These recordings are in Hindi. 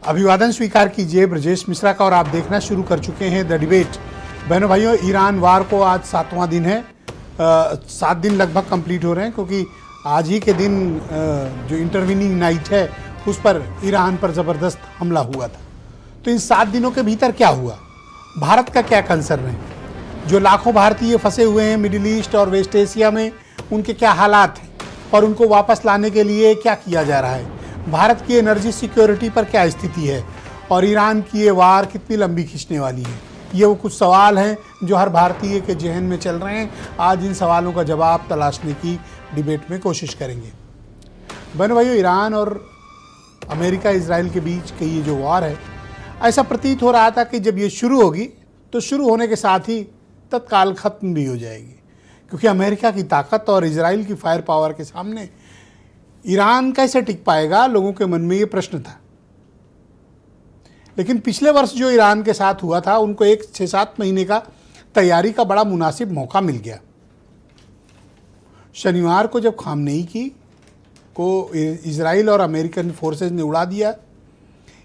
अभिवादन स्वीकार कीजिए ब्रजेश मिश्रा का और आप देखना शुरू कर चुके हैं द डिबेट। बहनों भाइयों, ईरान वार को आज 7वां दिन है। 7 दिन लगभग कंप्लीट हो रहे हैं क्योंकि आज ही के दिन जो इंटरवीनिंग नाइट है उस पर ईरान पर ज़बरदस्त हमला हुआ था। तो इन 7 दिनों के भीतर क्या हुआ, भारत का क्या कंसर्न है, जो लाखों भारतीय फंसे हुए हैं मिडिल ईस्ट और वेस्ट एशिया में, उनके क्या हालात हैं और उनको वापस लाने के लिए क्या किया जा रहा है, भारत की एनर्जी सिक्योरिटी पर क्या स्थिति है और ईरान की ये वार कितनी लंबी खींचने वाली है। ये वो कुछ सवाल हैं जो हर भारतीय के जहन में चल रहे हैं। आज इन सवालों का जवाब तलाशने की डिबेट में कोशिश करेंगे। बहनों भाइयों, ईरान और अमेरिका इजराइल के बीच की ये जो वार है, ऐसा प्रतीत हो रहा था कि जब ये शुरू होगी तो शुरू होने के साथ ही तत्काल ख़त्म भी हो जाएगी, क्योंकि अमेरिका की ताकत और इजराइल की फायर पावर के सामने ईरान कैसे टिक पाएगा, लोगों के मन में ये प्रश्न था। लेकिन पिछले वर्ष जो ईरान के साथ हुआ था, उनको एक 6-7 महीने का तैयारी का बड़ा मुनासिब मौका मिल गया। शनिवार को जब खामनेई को इजराइल और अमेरिकन फोर्सेस ने उड़ा दिया,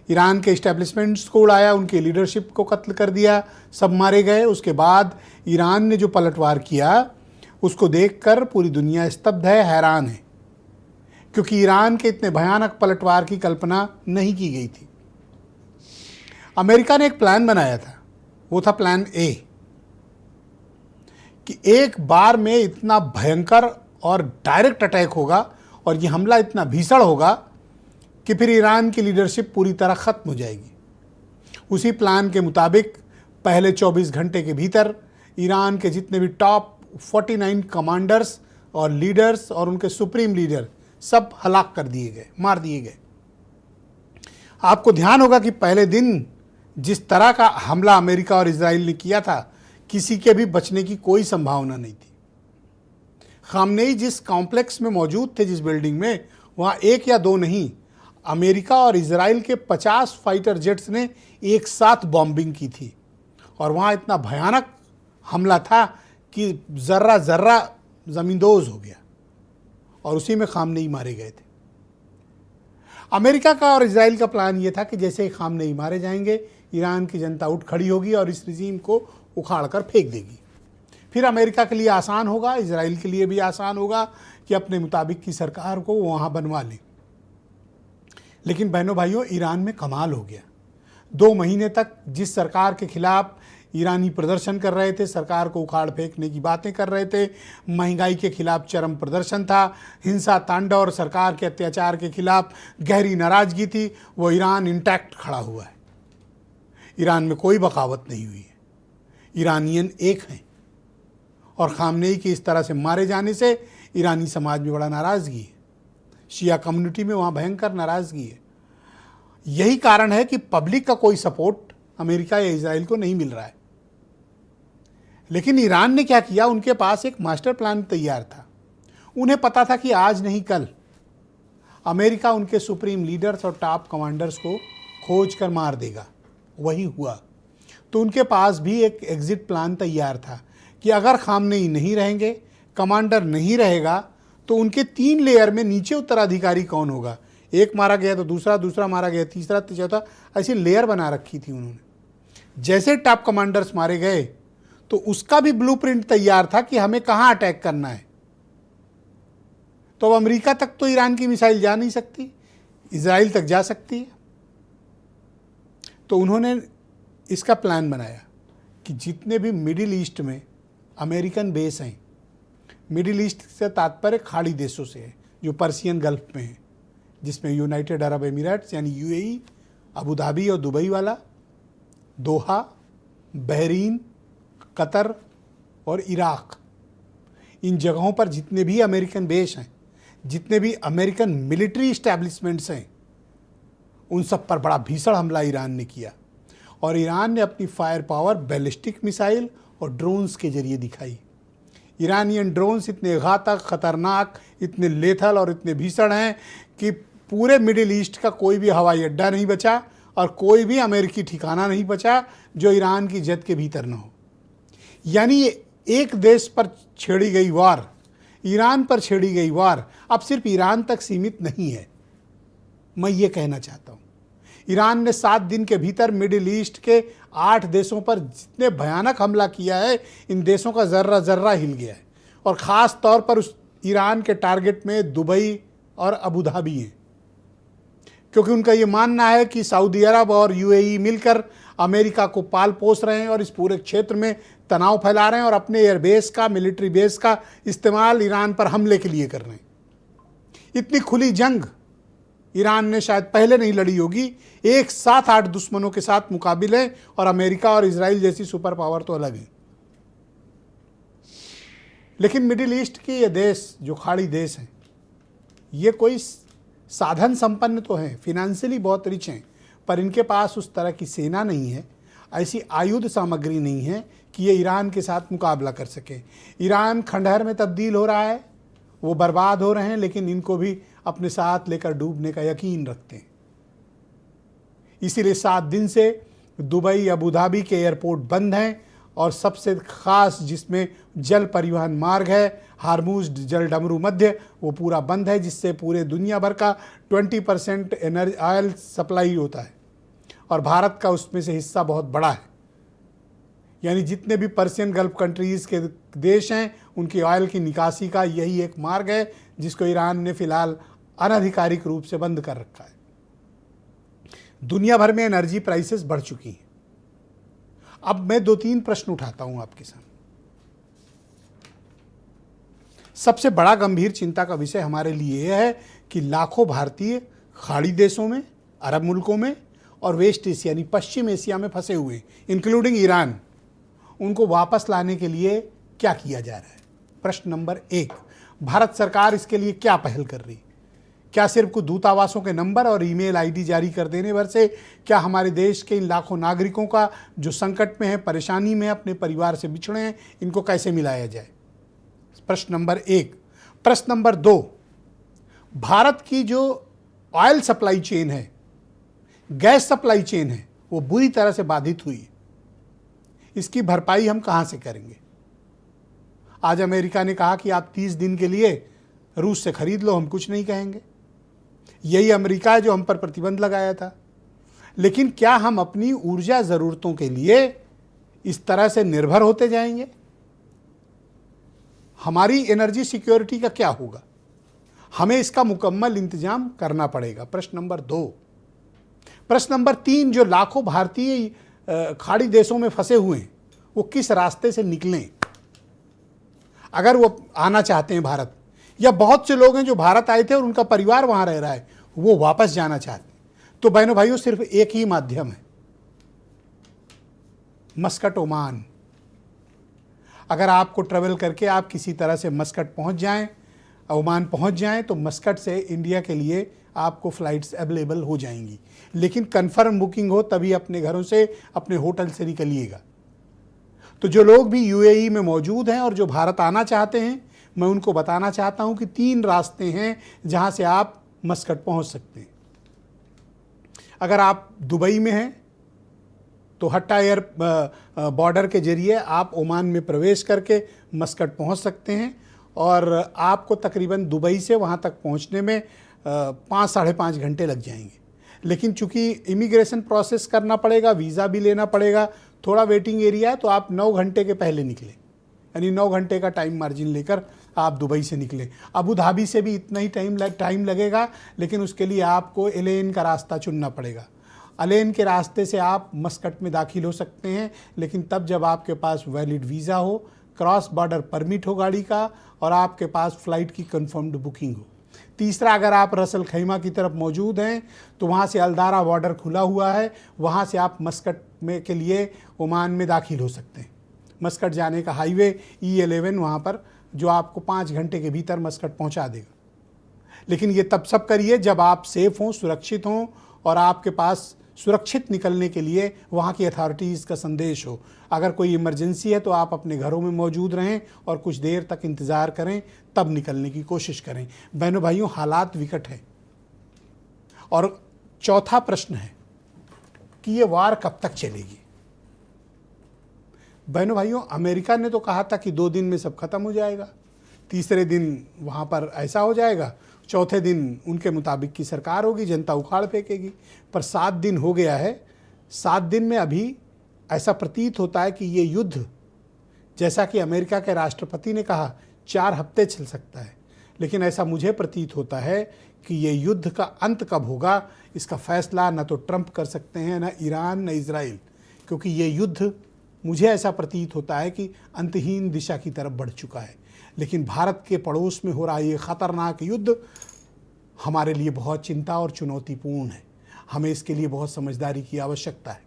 ईरान के इस्टेब्लिशमेंट्स को उड़ाया, उनके लीडरशिप को कत्ल कर दिया, सब मारे गए। उसके बाद ईरान ने जो पलटवार किया उसको देखकर पूरी दुनिया स्तब्ध है, हैरान है, क्योंकि ईरान के इतने भयानक पलटवार की कल्पना नहीं की गई थी। अमेरिका ने एक प्लान बनाया था, वो था प्लान ए, कि एक बार में इतना भयंकर और डायरेक्ट अटैक होगा और ये हमला इतना भीषण होगा कि फिर ईरान की लीडरशिप पूरी तरह ख़त्म हो जाएगी। उसी प्लान के मुताबिक पहले 24 घंटे के भीतर ईरान के जितने भी टॉप 49 कमांडर्स और लीडर्स और उनके सुप्रीम लीडर सब हलाक कर दिए गए, मार दिए गए। आपको ध्यान होगा कि पहले दिन जिस तरह का हमला अमेरिका और इजराइल ने किया था, किसी के भी बचने की कोई संभावना नहीं थी। खामनेई जिस कॉम्प्लेक्स में मौजूद थे, जिस बिल्डिंग में, वहाँ 1 या 2 नहीं, अमेरिका और इजराइल के 50 फाइटर जेट्स ने एक साथ बॉम्बिंग की थी और वहाँ इतना भयानक हमला था कि ज़र्रा ज़र्रा ज़मींदोज़ हो गया और उसी में खामनेई मारे गए थे। अमेरिका का और इजराइल का प्लान ये था कि जैसे ही खामनेई मारे जाएंगे, ईरान की जनता उठ खड़ी होगी और इस रिजीम को उखाड़ कर फेंक देगी। फिर अमेरिका के लिए आसान होगा, इजराइल के लिए भी आसान होगा कि अपने मुताबिक की सरकार को वहाँ बनवा लें। लेकिन बहनों भाइयों, ईरान में कमाल हो गया। 2 महीने तक जिस सरकार के खिलाफ ईरानी प्रदर्शन कर रहे थे, सरकार को उखाड़ फेंकने की बातें कर रहे थे, महंगाई के खिलाफ चरम प्रदर्शन था, हिंसा तांडव और सरकार के अत्याचार के खिलाफ गहरी नाराजगी थी, वो ईरान इंटैक्ट खड़ा हुआ है। ईरान में कोई बगावत नहीं हुई है, ईरानियन एक हैं। और खामनेई के इस तरह से मारे जाने से ईरानी समाज में बड़ा नाराज़गी है, शिया कम्युनिटी में वहाँ भयंकर नाराज़गी है। यही कारण है कि पब्लिक का कोई सपोर्ट अमेरिका या इजराइल को नहीं मिल रहा है। लेकिन ईरान ने क्या किया, उनके पास एक मास्टर प्लान तैयार था। उन्हें पता था कि आज नहीं कल अमेरिका उनके सुप्रीम लीडर्स और टॉप कमांडर्स को खोज कर मार देगा। वही हुआ। तो उनके पास भी एक एग्जिट प्लान तैयार था कि अगर खामनेई नहीं रहेंगे, कमांडर नहीं रहेगा, तो उनके 3 लेयर में नीचे उत्तराधिकारी कौन होगा। एक मारा गया तो दूसरा, दूसरा मारा गया तीसरा, चौथा, ऐसी लेयर बना रखी थी उन्होंने। जैसे टॉप कमांडर्स मारे गए तो उसका भी ब्लूप्रिंट तैयार था कि हमें कहाँ अटैक करना है। तो अब अमेरिका तक तो ईरान की मिसाइल जा नहीं सकती, इजराइल तक जा सकती है। तो उन्होंने इसका प्लान बनाया कि जितने भी मिडिल ईस्ट में अमेरिकन बेस हैं, मिडिल ईस्ट से तात्पर्य खाड़ी देशों से है जो पर्सियन गल्फ में है, जिसमें यूनाइटेड अरब एमिरेट्स यानी यूएई, अबू धाबी और दुबई वाला, दोहा, बहरीन, कतर और इराक, इन जगहों पर जितने भी अमेरिकन बेस हैं, जितने भी अमेरिकन मिलिट्री इस्टेब्लिशमेंट्स हैं, उन सब पर बड़ा भीषण हमला ईरान ने किया। और ईरान ने अपनी फायर पावर बैलिस्टिक मिसाइल और ड्रोन्स के जरिए दिखाई। ईरानियन ड्रोन्स इतने घातक, ख़तरनाक, इतने लेथल और इतने भीषण हैं कि पूरे मिडिल ईस्ट का कोई भी हवाई अड्डा नहीं बचा और कोई भी अमेरिकी ठिकाना नहीं बचा जो ईरान की जद के भीतर न हो। यानी ये एक देश पर छेड़ी गई वार, ईरान पर छेड़ी गई वार अब सिर्फ ईरान तक सीमित नहीं है। मैं ये कहना चाहता हूँ, ईरान ने 7 दिन के भीतर मिडिल ईस्ट के 8 देशों पर जितने भयानक हमला किया है, इन देशों का जर्रा जर्रा हिल गया है। और ख़ास तौर पर उस ईरान के टारगेट में दुबई और अबू धाबी हैं, क्योंकि उनका ये मानना है कि सऊदी अरब और यूएई मिलकर अमेरिका को पाल पोस रहे हैं और इस पूरे क्षेत्र में तनाव फैला रहे हैं और अपने एयरबेस का, मिलिट्री बेस का इस्तेमाल ईरान पर हमले के लिए कर रहे हैं। इतनी खुली जंग ईरान ने शायद पहले नहीं लड़ी होगी। एक साथ 8 दुश्मनों के साथ मुकाबिल है, और अमेरिका और इजराइल जैसी सुपर पावर तो अलग है। लेकिन मिडिल ईस्ट के ये देश, जो खाड़ी देश हैं, ये कोई साधन संपन्न तो हैं, फिनेंशियली बहुत रिच हैं, पर इनके पास उस तरह की सेना नहीं है, ऐसी आयुध सामग्री नहीं है कि ये ईरान के साथ मुकाबला कर सके। ईरान खंडहर में तब्दील हो रहा है, वो बर्बाद हो रहे हैं, लेकिन इनको भी अपने साथ लेकर डूबने का यकीन रखते हैं। इसीलिए 7 दिन से दुबई, अबू धाबी के एयरपोर्ट बंद हैं, और सबसे ख़ास जिसमें जल परिवहन मार्ग है, हार्मूज जल डमरू मध्य, वो पूरा बंद है, जिससे पूरे दुनिया भर का 20% एनर्जी ऑयल सप्लाई होता है, और भारत का उसमें से हिस्सा बहुत बड़ा है। यानी जितने भी पर्शियन गल्फ कंट्रीज़ के देश हैं, उनकी ऑयल की निकासी का यही एक मार्ग है, जिसको ईरान ने फ़िलहाल अनधिकारिक रूप से बंद कर रखा है। दुनिया भर में एनर्जी प्राइसेस बढ़ चुकी हैं। अब मैं 2-3 प्रश्न उठाता हूं आपके सामने। सबसे बड़ा गंभीर चिंता का विषय हमारे लिए यह है कि लाखों भारतीय खाड़ी देशों में, अरब मुल्कों में और वेस्ट एशिया यानी पश्चिम एशिया में फंसे हुए, इंक्लूडिंग ईरान, उनको वापस लाने के लिए क्या किया जा रहा है। प्रश्न नंबर 1, भारत सरकार इसके लिए क्या पहल कर रही है? क्या सिर्फ कुछ दूतावासों के नंबर और ईमेल आईडी जारी कर देने भर से क्या हमारे देश के इन लाखों नागरिकों का जो संकट में है, परेशानी में, अपने परिवार से बिछड़े हैं, इनको कैसे मिलाया जाए? प्रश्न नंबर 1। प्रश्न नंबर 2, भारत की जो ऑयल सप्लाई चेन है, गैस सप्लाई चेन है, वो बुरी तरह से बाधित हुई है। इसकी भरपाई हम कहां से करेंगे? आज अमेरिका ने कहा कि आप 30 दिन के लिए रूस से खरीद लो, हम कुछ नहीं कहेंगे। यही अमेरिका है जो हम पर प्रतिबंध लगाया था। लेकिन क्या हम अपनी ऊर्जा ज़रूरतों के लिए इस तरह से निर्भर होते जाएंगे? हमारी एनर्जी सिक्योरिटी का क्या होगा? हमें इसका मुकम्मल इंतजाम करना पड़ेगा। प्रश्न नंबर 2। प्रश्न नंबर 3, जो लाखों भारतीय खाड़ी देशों में फंसे हुए हैं, वो किस रास्ते से निकलें अगर वो आना चाहते हैं भारत? या बहुत से लोग हैं जो भारत आए थे और उनका परिवार वहां रह रहा है, वो वापस जाना चाहते हैं। तो बहनों भाइयों, सिर्फ एक ही माध्यम है, मस्कट, ओमान। अगर आपको ट्रेवल करके आप किसी तरह से मस्कट पहुंच जाएं, ओमान पहुंच जाएं, तो मस्कट से इंडिया के लिए आपको फ़्लाइट्स अवेलेबल हो जाएंगी। लेकिन कंफर्म बुकिंग हो तभी अपने घरों से, अपने होटल से निकलिएगा। तो जो लोग भी यूएई में मौजूद हैं और जो भारत आना चाहते हैं, मैं उनको बताना चाहता हूं कि 3 रास्ते हैं जहां से आप मस्कट पहुंच सकते हैं। अगर आप दुबई में हैं तो हट्टा एयर बॉर्डर के जरिए आप ओमान में प्रवेश करके मस्कट पहुंच सकते हैं, और आपको तकरीबन दुबई से वहां तक पहुंचने में 5-5.5 घंटे लग जाएंगे। लेकिन चूंकि इमिग्रेशन प्रोसेस करना पड़ेगा, वीज़ा भी लेना पड़ेगा, थोड़ा वेटिंग एरिया है, तो आप 9 घंटे के पहले निकलें, यानी 9 घंटे का टाइम मार्जिन लेकर आप दुबई से निकलें। अबू धाबी से भी इतना ही टाइम लगेगा, लेकिन उसके लिए आपको एलेन का रास्ता चुनना पड़ेगा। एलेन के रास्ते से आप मस्कट में दाखिल हो सकते हैं, लेकिन तब जब आपके पास वैलिड वीज़ा हो, क्रॉस बॉर्डर परमिट हो गाड़ी का, और आपके पास फ़्लाइट की कन्फर्म्ड बुकिंग हो। तीसरा, अगर आप रसल खैमा की तरफ मौजूद हैं तो वहाँ से अलदारा बॉर्डर खुला हुआ है, वहाँ से आप मस्कट में के लिए ओमान में दाखिल हो सकते हैं। मस्कट जाने का हाईवे E11 वहाँ पर, जो आपको 5 घंटे के भीतर मस्कट पहुँचा देगा। लेकिन ये तब सब करिए जब आप सेफ़ हों, सुरक्षित हों, और आपके पास सुरक्षित निकलने के लिए वहाँ की अथॉरिटीज़ का संदेश हो। अगर कोई इमरजेंसी है तो आप अपने घरों में मौजूद रहें और कुछ देर तक इंतज़ार करें, तब निकलने की कोशिश करें। बहनों भाइयों, हालात विकट है। और चौथा प्रश्न है कि ये वार कब तक चलेगी? बहनों भाइयों, अमेरिका ने तो कहा था कि 2 दिन में सब खत्म हो जाएगा, तीसरे दिन वहाँ पर ऐसा हो जाएगा, चौथे दिन उनके मुताबिक की सरकार होगी, जनता उखाड़ फेंकेगी। पर 7 दिन हो गया है, 7 दिन में अभी ऐसा प्रतीत होता है कि ये युद्ध, जैसा कि अमेरिका के राष्ट्रपति ने कहा, 4 हफ्ते चल सकता है, लेकिन ऐसा मुझे प्रतीत होता है कि ये युद्ध का अंत कब होगा, इसका फैसला न तो ट्रंप कर सकते हैं, न ईरान, न इजराइल, क्योंकि ये युद्ध मुझे ऐसा प्रतीत होता है कि अंतहीन दिशा की तरफ बढ़ चुका है। लेकिन भारत के पड़ोस में हो रहा ये ख़तरनाक युद्ध हमारे लिए बहुत चिंता और चुनौतीपूर्ण है। हमें इसके लिए बहुत समझदारी की आवश्यकता है।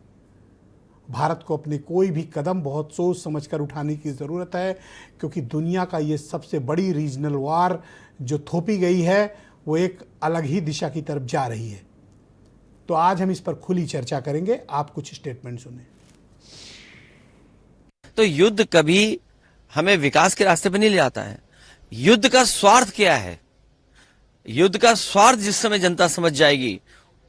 भारत को अपने कोई भी कदम बहुत सोच समझकर उठाने की ज़रूरत है, क्योंकि दुनिया का ये सबसे बड़ी रीजनल वार जो थोपी गई है वो एक अलग ही दिशा की तरफ जा रही है। तो आज हम इस पर खुली चर्चा करेंगे। आप कुछ स्टेटमेंट सुने। तो युद्ध कभी हमें विकास के रास्ते पर नहीं ले आता है। युद्ध का स्वार्थ क्या है? युद्ध का स्वार्थ जिस समय जनता समझ जाएगी,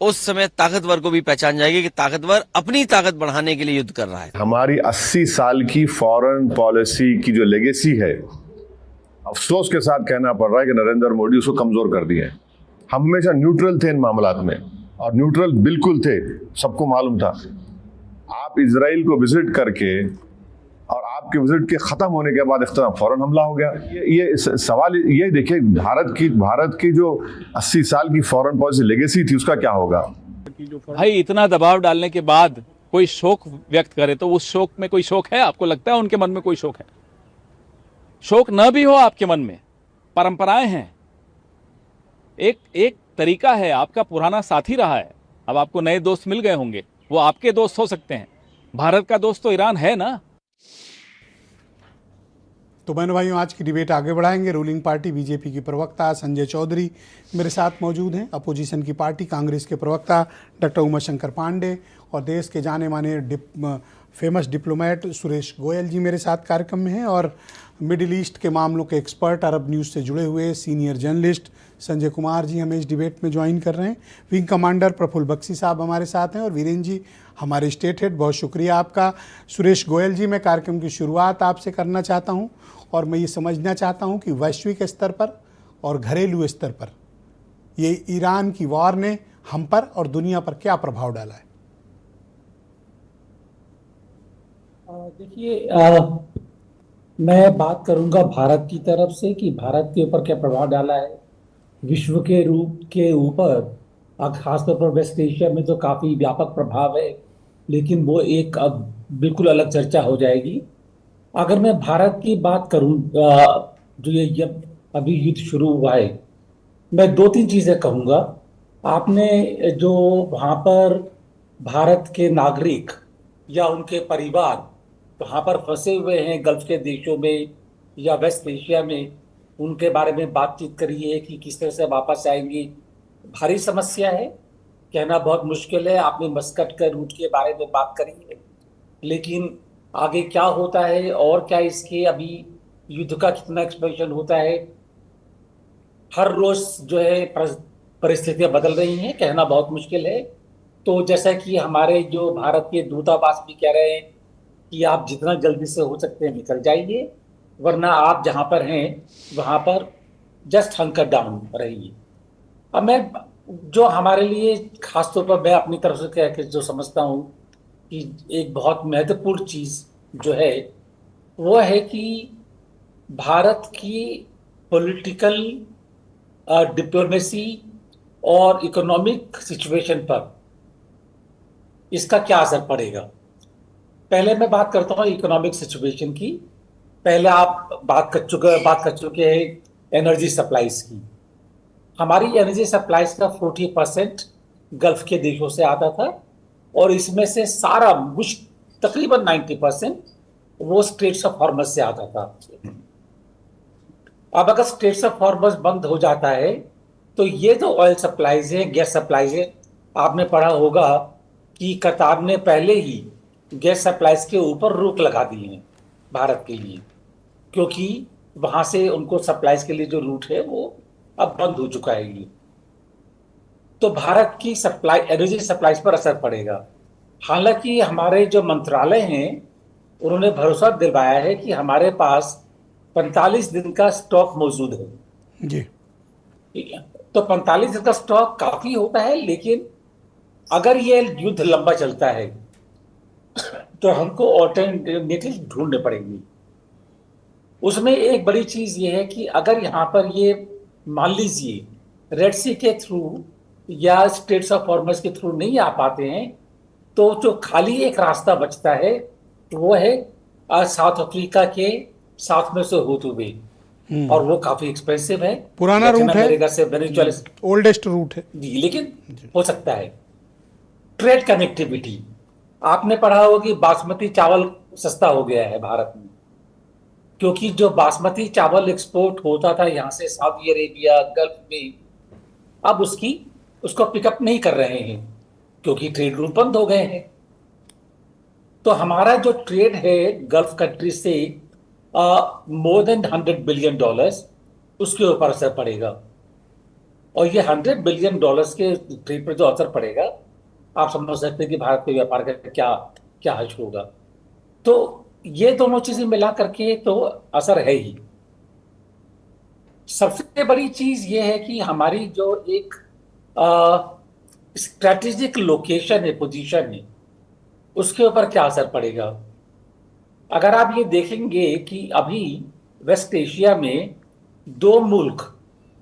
उस समय ताकतवर को भी पहचान जाएगी कि ताकतवर अपनी ताकत बढ़ाने के लिए युद्ध कर रहा है। हमारी 80 साल की फॉरेन पॉलिसी की जो लेगेसी है, अफसोस के साथ कहना पड़ रहा है कि नरेंद्र मोदी उसको कमजोर कर दिए। हम हमेशा न्यूट्रल थे इन मामलात में, और न्यूट्रल बिल्कुल थे, सबको मालूम था। आप इजराइल को विजिट करके और आपके विजिट के खत्म होने के बाद इख्तिलाम फौरन हमला हो गया। ये सवाल ये देखिए, भारत की जो 80 साल की फॉरेन पॉलिसी लेगेसी थी, उसका क्या होगा? भाई इतना दबाव डालने के बाद कोई शोक व्यक्त करे तो उस शोक में कोई शोक है? आपको लगता है उनके मन में कोई शोक है? शोक न भी हो आपके मन में, परंपराएं हैं, एक तरीका है। आपका पुराना साथी रहा है, अब आपको नए दोस्त मिल गए होंगे, वो आपके दोस्त हो सकते हैं। भारत का दोस्त तो ईरान है ना। तो बहनों भाइयों, आज की डिबेट आगे बढ़ाएंगे। रूलिंग पार्टी बीजेपी की प्रवक्ता संजय चौधरी मेरे साथ मौजूद हैं, अपोजिशन की पार्टी कांग्रेस के प्रवक्ता डॉक्टर उमाशंकर पांडे और देश के जाने माने फेमस डिप्लोमेट सुरेश गोयल जी मेरे साथ कार्यक्रम में हैं, और मिडिल ईस्ट के मामलों के एक्सपर्ट, अरब न्यूज़ से जुड़े हुए सीनियर जर्नलिस्ट संजय कुमार जी हमें इस डिबेट में ज्वाइन कर रहे हैं। विंग कमांडर प्रफुल्ल बख्शी साहब हमारे साथ हैं, और वीरेंद्र जी हमारे स्टेट हेड, बहुत शुक्रिया आपका। सुरेश गोयल जी, मैं कार्यक्रम की शुरुआत आपसे करना चाहता हूं, और मैं ये समझना चाहता हूं कि वैश्विक स्तर पर और घरेलू स्तर पर ये ईरान की वॉर ने हम पर और दुनिया पर क्या प्रभाव डाला है? देखिए, मैं बात करूंगा भारत की तरफ से कि भारत के ऊपर क्या प्रभाव डाला है विश्व के रूप के ऊपर। खासतौर पर वेस्ट एशिया में तो काफ़ी व्यापक प्रभाव है, लेकिन वो एक अब बिल्कुल अलग चर्चा हो जाएगी। अगर मैं भारत की बात करूं, जो ये जब अभी युद्ध शुरू हुआ है, मैं 2-3 चीज़ें कहूँगा। आपने जो वहाँ पर भारत के नागरिक या उनके परिवार वहाँ पर फंसे हुए हैं गल्फ के देशों में या वेस्ट एशिया में, उनके बारे में बातचीत करी है कि किस तरह से वापस आएंगे। भारी समस्या है, कहना बहुत मुश्किल है। आपने मस्कट के रूट के बारे में बात करी है, लेकिन आगे क्या होता है और क्या इसके अभी युद्ध का कितना एक्सपेंशन होता है, हर रोज जो है परिस्थितियां बदल रही हैं, कहना बहुत मुश्किल है। तो जैसा कि हमारे जो भारत के दूतावास भी कह रहे हैं कि आप जितना जल्दी से हो सकते हैं निकल जाइए, वरना आप जहां पर हैं वहां पर जस्ट हंकर डाउन रहिए। अब मैं जो हमारे लिए खासतौर पर मैं अपनी तरफ से कह के जो समझता हूँ कि एक बहुत महत्वपूर्ण चीज़ जो है वो है कि भारत की पॉलिटिकल डिप्लोमेसी और इकोनॉमिक सिचुएशन पर इसका क्या असर पड़ेगा। पहले मैं बात करता हूँ इकोनॉमिक सिचुएशन की। पहले आप बात कर चुके हैं एनर्जी सप्लाईज की। हमारी एनर्जी सप्लाईज का 40% गल्फ के देशों से आता था, और इसमें से सारा तकरीबन 90% वो स्ट्रेट्स ऑफ हॉर्मज से आता था। अब अगर स्ट्रेट्स ऑफ हॉर्मज बंद हो जाता है तो ये जो ऑयल सप्लाईज है, गैस सप्लाईज है, आपने पढ़ा होगा कि कतार ने पहले ही गैस सप्लाईज के ऊपर रोक लगा दी है भारत के लिए, क्योंकि वहां से उनको सप्लाईज के लिए जो रूट है वो अब बंद हो चुका है। ये तो भारत की सप्लाई, एनर्जी सप्लाईज पर असर पड़ेगा। हालांकि हमारे जो मंत्रालय हैं उन्होंने भरोसा दिलवाया है कि हमारे पास 45 दिन का स्टॉक मौजूद है जी। तो 45 का स्टॉक काफी होता है, लेकिन अगर ये युद्ध लंबा चलता है तो हमको ऑल्टरनेटिव ढूंढने पड़ेंगे। उसमें एक बड़ी चीज ये है कि अगर यहाँ पर ये मान लीजिए रेड सी के थ्रू या स्ट्रेट्स ऑफ हॉर्मस के थ्रू नहीं आ पाते हैं, तो जो खाली एक रास्ता बचता है वो है साउथ अफ्रीका के साउथ में से होते हुए, और वो काफी एक्सपेंसिव है। पुराना लैटिन रूट है, अमेरिका से वेनेजुएला ओल्डेस्ट रूट है। जी, लेकिन हो सकता है। ट्रेड कनेक्टिविटी, आपने पढ़ा होगा कि बासमती चावल सस्ता हो गया है भारत में, क्योंकि जो बासमती चावल एक्सपोर्ट होता था यहाँ से सऊदी अरेबिया गल्फ में, अब उसको पिकअप नहीं कर रहे हैं क्योंकि ट्रेड रूट बंद हो गए हैं। तो हमारा जो ट्रेड है गल्फ कंट्री से मोर देन $100 बिलियन, उसके ऊपर असर पड़ेगा। और ये $100 बिलियन के ट्रेड पर जो असर पड़ेगा, आप समझ सकते हैं कि भारत के व्यापार का क्या क्या हर्ज होगा। तो ये दोनों चीजें मिला करके तो असर है ही। सबसे बड़ी चीज ये है कि हमारी जो एक स्ट्रेटेजिक लोकेशन है, पोजीशन है, उसके ऊपर क्या असर पड़ेगा। अगर आप ये देखेंगे कि अभी वेस्ट एशिया में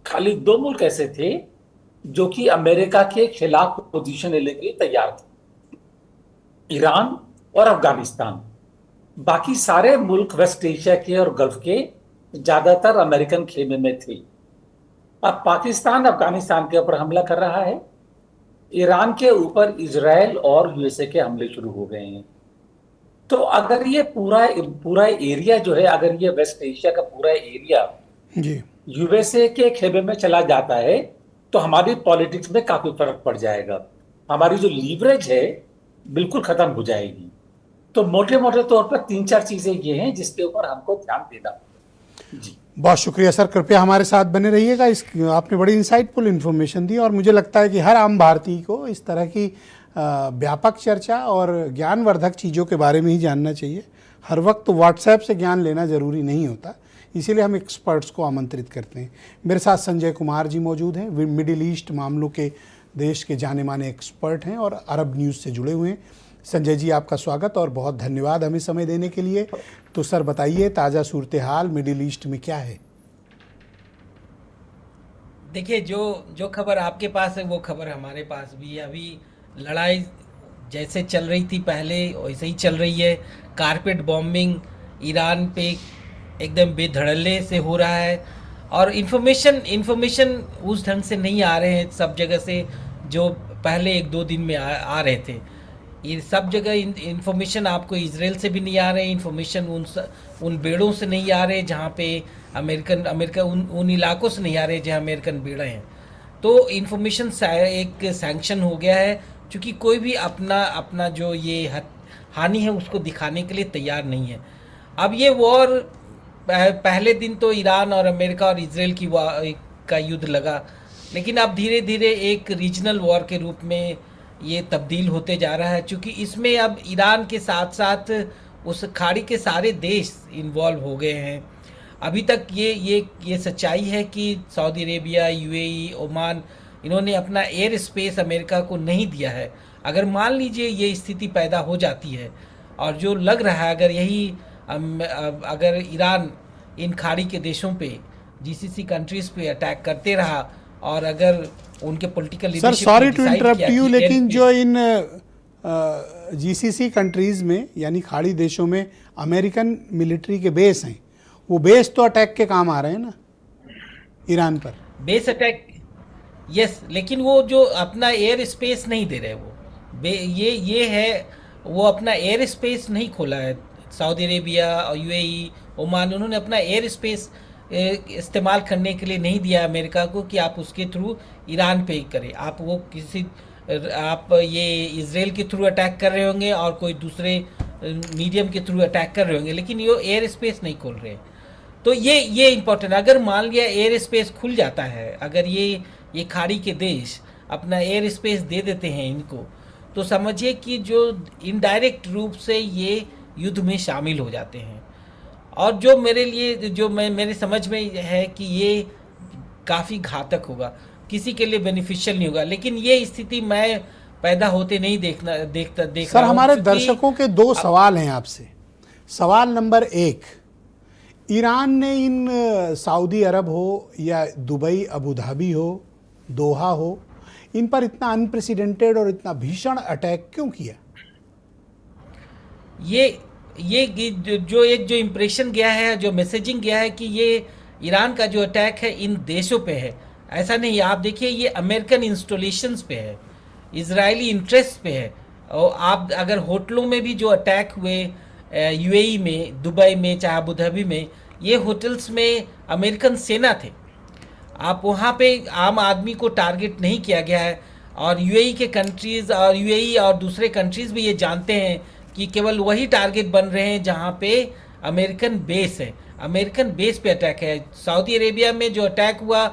खाली दो मुल्क ऐसे थे जो कि अमेरिका के खिलाफ पोजीशन लेने के लिए तैयार थे, ईरान और अफगानिस्तान। बाकी सारे मुल्क वेस्ट एशिया के और गल्फ के ज्यादातर अमेरिकन खेमे में थे। अब पाकिस्तान अफगानिस्तान के ऊपर हमला कर रहा है, ईरान के ऊपर इजराइल और यूएसए के हमले शुरू हो गए हैं। तो अगर ये पूरा एरिया जो है, अगर ये वेस्ट एशिया का पूरा एरिया जी यूएसए के खेमे में चला जाता है तो हमारी पॉलिटिक्स में काफी फर्क पड़ जाएगा। हमारी जो लीवरेज है बिल्कुल खत्म हो जाएगी। तो मोटे मोटे तौर पर 3-4 चीजें ये हैं जिसके ऊपर हमको ध्यान देना। जी बहुत शुक्रिया सर, कृपया हमारे साथ बने रहिएगा। आपने बड़ी इंसाइटफुल इन्फॉर्मेशन दी और मुझे लगता है कि हर आम भारतीय को इस तरह की व्यापक चर्चा और ज्ञानवर्धक चीज़ों के बारे में ही जानना चाहिए। हर वक्त व्हाट्सएप से ज्ञान लेना ज़रूरी नहीं होता, इसीलिए हम एक्सपर्ट्स को आमंत्रित करते हैं। मेरे साथ संजय कुमार जी मौजूद हैं, मिडिल ईस्ट मामलों के देश के जाने माने एक्सपर्ट हैं और अरब न्यूज़ से जुड़े हुए हैं। संजय जी, आपका स्वागत और बहुत धन्यवाद हमें समय देने के लिए। तो सर बताइए, ताज़ा सूरत हाल मिडिल ईस्ट में क्या है? देखिए, जो खबर आपके पास है वो खबर हमारे पास भी है। अभी लड़ाई जैसे चल रही थी पहले वैसे ही चल रही है। कारपेट बॉम्बिंग ईरान पे एकदम बेधड़ल्ले से हो रहा है और इन्फॉर्मेशन उस ढंग से नहीं आ रहे हैं सब जगह से जो पहले 1-2 दिन में आ रहे थे। ये सब जगह इन्फॉर्मेशन आपको इजराइल से भी नहीं आ रहे, इन्फॉर्मेशन उन बेड़ों से नहीं आ रहे जहाँ पे अमेरिका उन इलाकों से नहीं आ रहे जहाँ अमेरिकन बेड़े हैं। तो इन्फॉर्मेशन एक सैंक्शन हो गया है, क्योंकि कोई भी अपना जो ये हानि है उसको दिखाने के लिए तैयार नहीं है। अब ये वॉर पहले दिन तो ईरान और अमेरिका और इजराइल का युद्ध लगा, लेकिन अब धीरे धीरे एक रीजनल वॉर के रूप में ये तब्दील होते जा रहा है, क्योंकि इसमें अब ईरान के साथ साथ उस खाड़ी के सारे देश इन्वॉल्व हो गए हैं। अभी तक ये सच्चाई है कि सऊदी अरेबिया, यूएई, ओमान, इन्होंने अपना एयर स्पेस अमेरिका को नहीं दिया है। अगर मान लीजिए ये स्थिति पैदा हो जाती है और जो लग रहा है अगर ईरान इन खाड़ी के देशों पे, जीसीसी कंट्रीज पे अटैक करते रहा और अगर उनके political sir sorry to interrupt you, लेकिन जो इन जीसीसी कंट्रीज में यानी खाड़ी देशों में अमेरिकन मिलिट्री के बेस हैं, वो बेस तो अटैक के काम आ रहे हैं ना ईरान पर। बेस अटैक यस, लेकिन वो जो अपना एयर स्पेस नहीं दे रहे, वो ये है, वो अपना एयर स्पेस नहीं खोला है। सऊदी अरेबिया और यूएई, ओमान, उन्होंने अपना एयर स्पेस इस्तेमाल करने के लिए नहीं दिया अमेरिका को कि आप उसके थ्रू ईरान पे करें। आप ये इजराइल के थ्रू अटैक कर रहे होंगे और कोई दूसरे मीडियम के थ्रू अटैक कर रहे होंगे, लेकिन ये एयर स्पेस नहीं खोल रहे। तो ये इम्पोर्टेंट, अगर मान लिया एयर स्पेस खुल जाता है, अगर ये खाड़ी के देश अपना एयर स्पेस दे देते हैं इनको, तो समझिए कि जो इनडायरेक्ट रूप से ये युद्ध में शामिल हो जाते हैं। और जो मेरे लिए मेरे समझ में है कि ये काफ़ी घातक होगा, किसी के लिए बेनिफिशियल नहीं होगा। लेकिन ये स्थिति मैं पैदा होते नहीं देख सर, रहा हूं, हमारे क्योंकि दर्शकों के दो सवाल हैं आपसे। सवाल नंबर एक, ईरान ने इन सऊदी अरब हो या दुबई, अबू धाबी हो, दोहा हो, इन पर इतना अनप्रेसिडेंटेड और इतना भीषण अटैक क्यों किया? ये जो इम्प्रेशन गया है, जो मैसेजिंग गया है कि ये ईरान का जो अटैक है इन देशों पे है, ऐसा नहीं। आप देखिए, ये अमेरिकन इंस्टॉलेशंस पे है, इजरायली इंटरेस्ट पे है। और आप अगर होटलों में भी जो अटैक हुए यूएई में, दुबई में, चाहे अबू धाबी में, ये होटल्स में अमेरिकन सेना थे। आप वहाँ पे आम आदमी को टारगेट नहीं किया गया है। और यूएई के कंट्रीज़ और यूएई और दूसरे कंट्रीज़ भी ये जानते हैं कि केवल वही टारगेट बन रहे हैं जहाँ पे अमेरिकन बेस है। अमेरिकन बेस पे अटैक है। सऊदी अरेबिया में जो अटैक हुआ,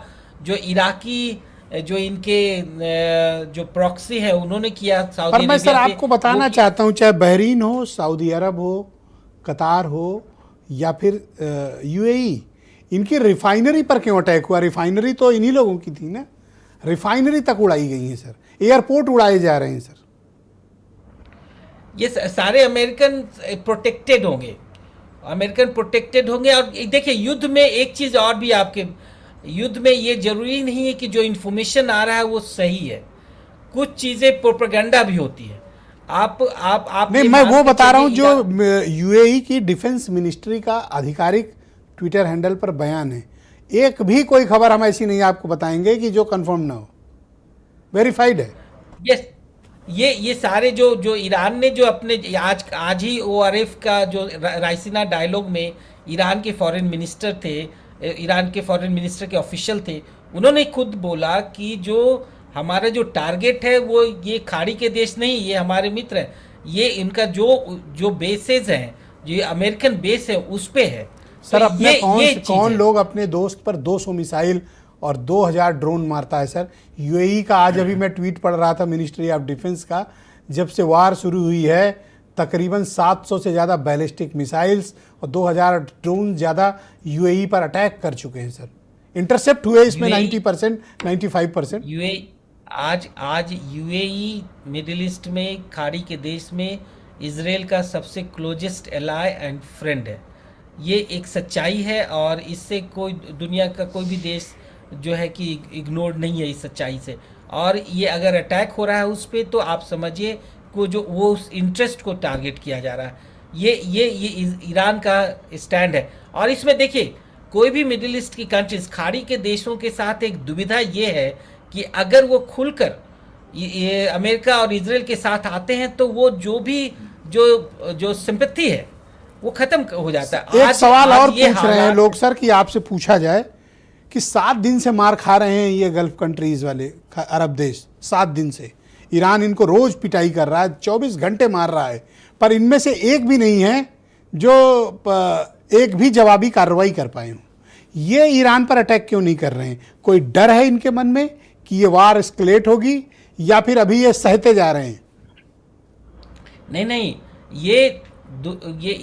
जो इराकी जो इनके जो प्रॉक्सी है उन्होंने किया सऊदी पर मैं सर अरेबिया पे, आपको बताना वो चाहता हूं, चाहे बहरीन हो, सऊदी अरब हो, कतार हो या फिर यूएई, इनकी रिफाइनरी पर क्यों अटैक हुआ? रिफाइनरी तो इन्हीं लोगों की थी ना, रिफाइनरी तक उड़ाई गई है सर, एयरपोर्ट उड़ाए जा रहे हैं सर। ये सारे अमेरिकन प्रोटेक्टेड होंगे, अमेरिकन प्रोटेक्टेड होंगे। और देखिए, युद्ध में एक चीज़ और भी, आपके युद्ध में ये जरूरी नहीं है कि जो इन्फॉर्मेशन आ रहा है वो सही है, कुछ चीज़ें प्रोपेगेंडा भी होती है। आप नहीं, ये मैं मान वो के बता रहा हूं चलिए, जो यूएई की डिफेंस मिनिस्ट्री का आधिकारिक ट्विटर हैंडल पर बयान है। एक भी कोई खबर हम ऐसी नहीं आपको बताएंगे कि जो कंफर्म ना हो, वेरीफाइड है। यस, ये सारे जो ईरान ने जो अपने आज ही ओआरएफ का जो राइसीना डायलॉग में ईरान के फॉरेन मिनिस्टर थे, ईरान के फॉरेन मिनिस्टर के ऑफिशियल थे, उन्होंने खुद बोला कि जो हमारा जो टारगेट है वो ये खाड़ी के देश नहीं, ये हमारे मित्र हैं, ये इनका जो बेसेस हैं, जो अमेरिकन बेस है उस पे है। सर, तो अपने ये चीज़ कौन है। लोग अपने दोस्त पर 200 मिसाइल और 2000 ड्रोन मारता है सर? यूएई का आज अभी मैं ट्वीट पढ़ रहा था मिनिस्ट्री ऑफ डिफेंस का, जब से वार शुरू हुई है तकरीबन 700 से ज़्यादा बैलिस्टिक मिसाइल्स और 2000 ड्रोन ज़्यादा यूएई पर अटैक कर चुके हैं सर। इंटरसेप्ट हुए इसमें 90%, 95%। यूएई आज यूएई मिडिल ईस्ट में, खाड़ी के देश में इजराइल का सबसे क्लोजेस्ट एलाय एंड फ्रेंड है। ये एक सच्चाई है और इससे कोई दुनिया का कोई भी देश जो है कि इग्नोर नहीं है इस सच्चाई से। और ये अगर अटैक हो रहा है उस पर, तो आप समझिए को जो वो उस इंटरेस्ट को टारगेट किया जा रहा है। ये ईरान का स्टैंड है। और इसमें देखिए, कोई भी मिडिल ईस्ट की कंट्रीज, खाड़ी के देशों के साथ एक दुविधा ये है कि अगर वो खुलकर ये अमेरिका और इजराइल के साथ आते हैं तो वो जो सिंपैथी है वो खत्म हो जाता है। एक सवाल और ये पूछ रहे हैं लोग सर कि आपसे पूछा जाए कि 7 दिन से मार खा रहे हैं ये गल्फ कंट्रीज वाले अरब देश, 7 दिन से ईरान इनको रोज पिटाई कर रहा है, 24 घंटे मार रहा है, पर इनमें से एक भी नहीं है जो एक भी जवाबी कार्रवाई कर पाए हों। ये ईरान पर अटैक क्यों नहीं कर रहे हैं? कोई डर है इनके मन में कि ये वार एस्केलेट होगी, या फिर अभी ये सहते जा रहे हैं? नहीं, ये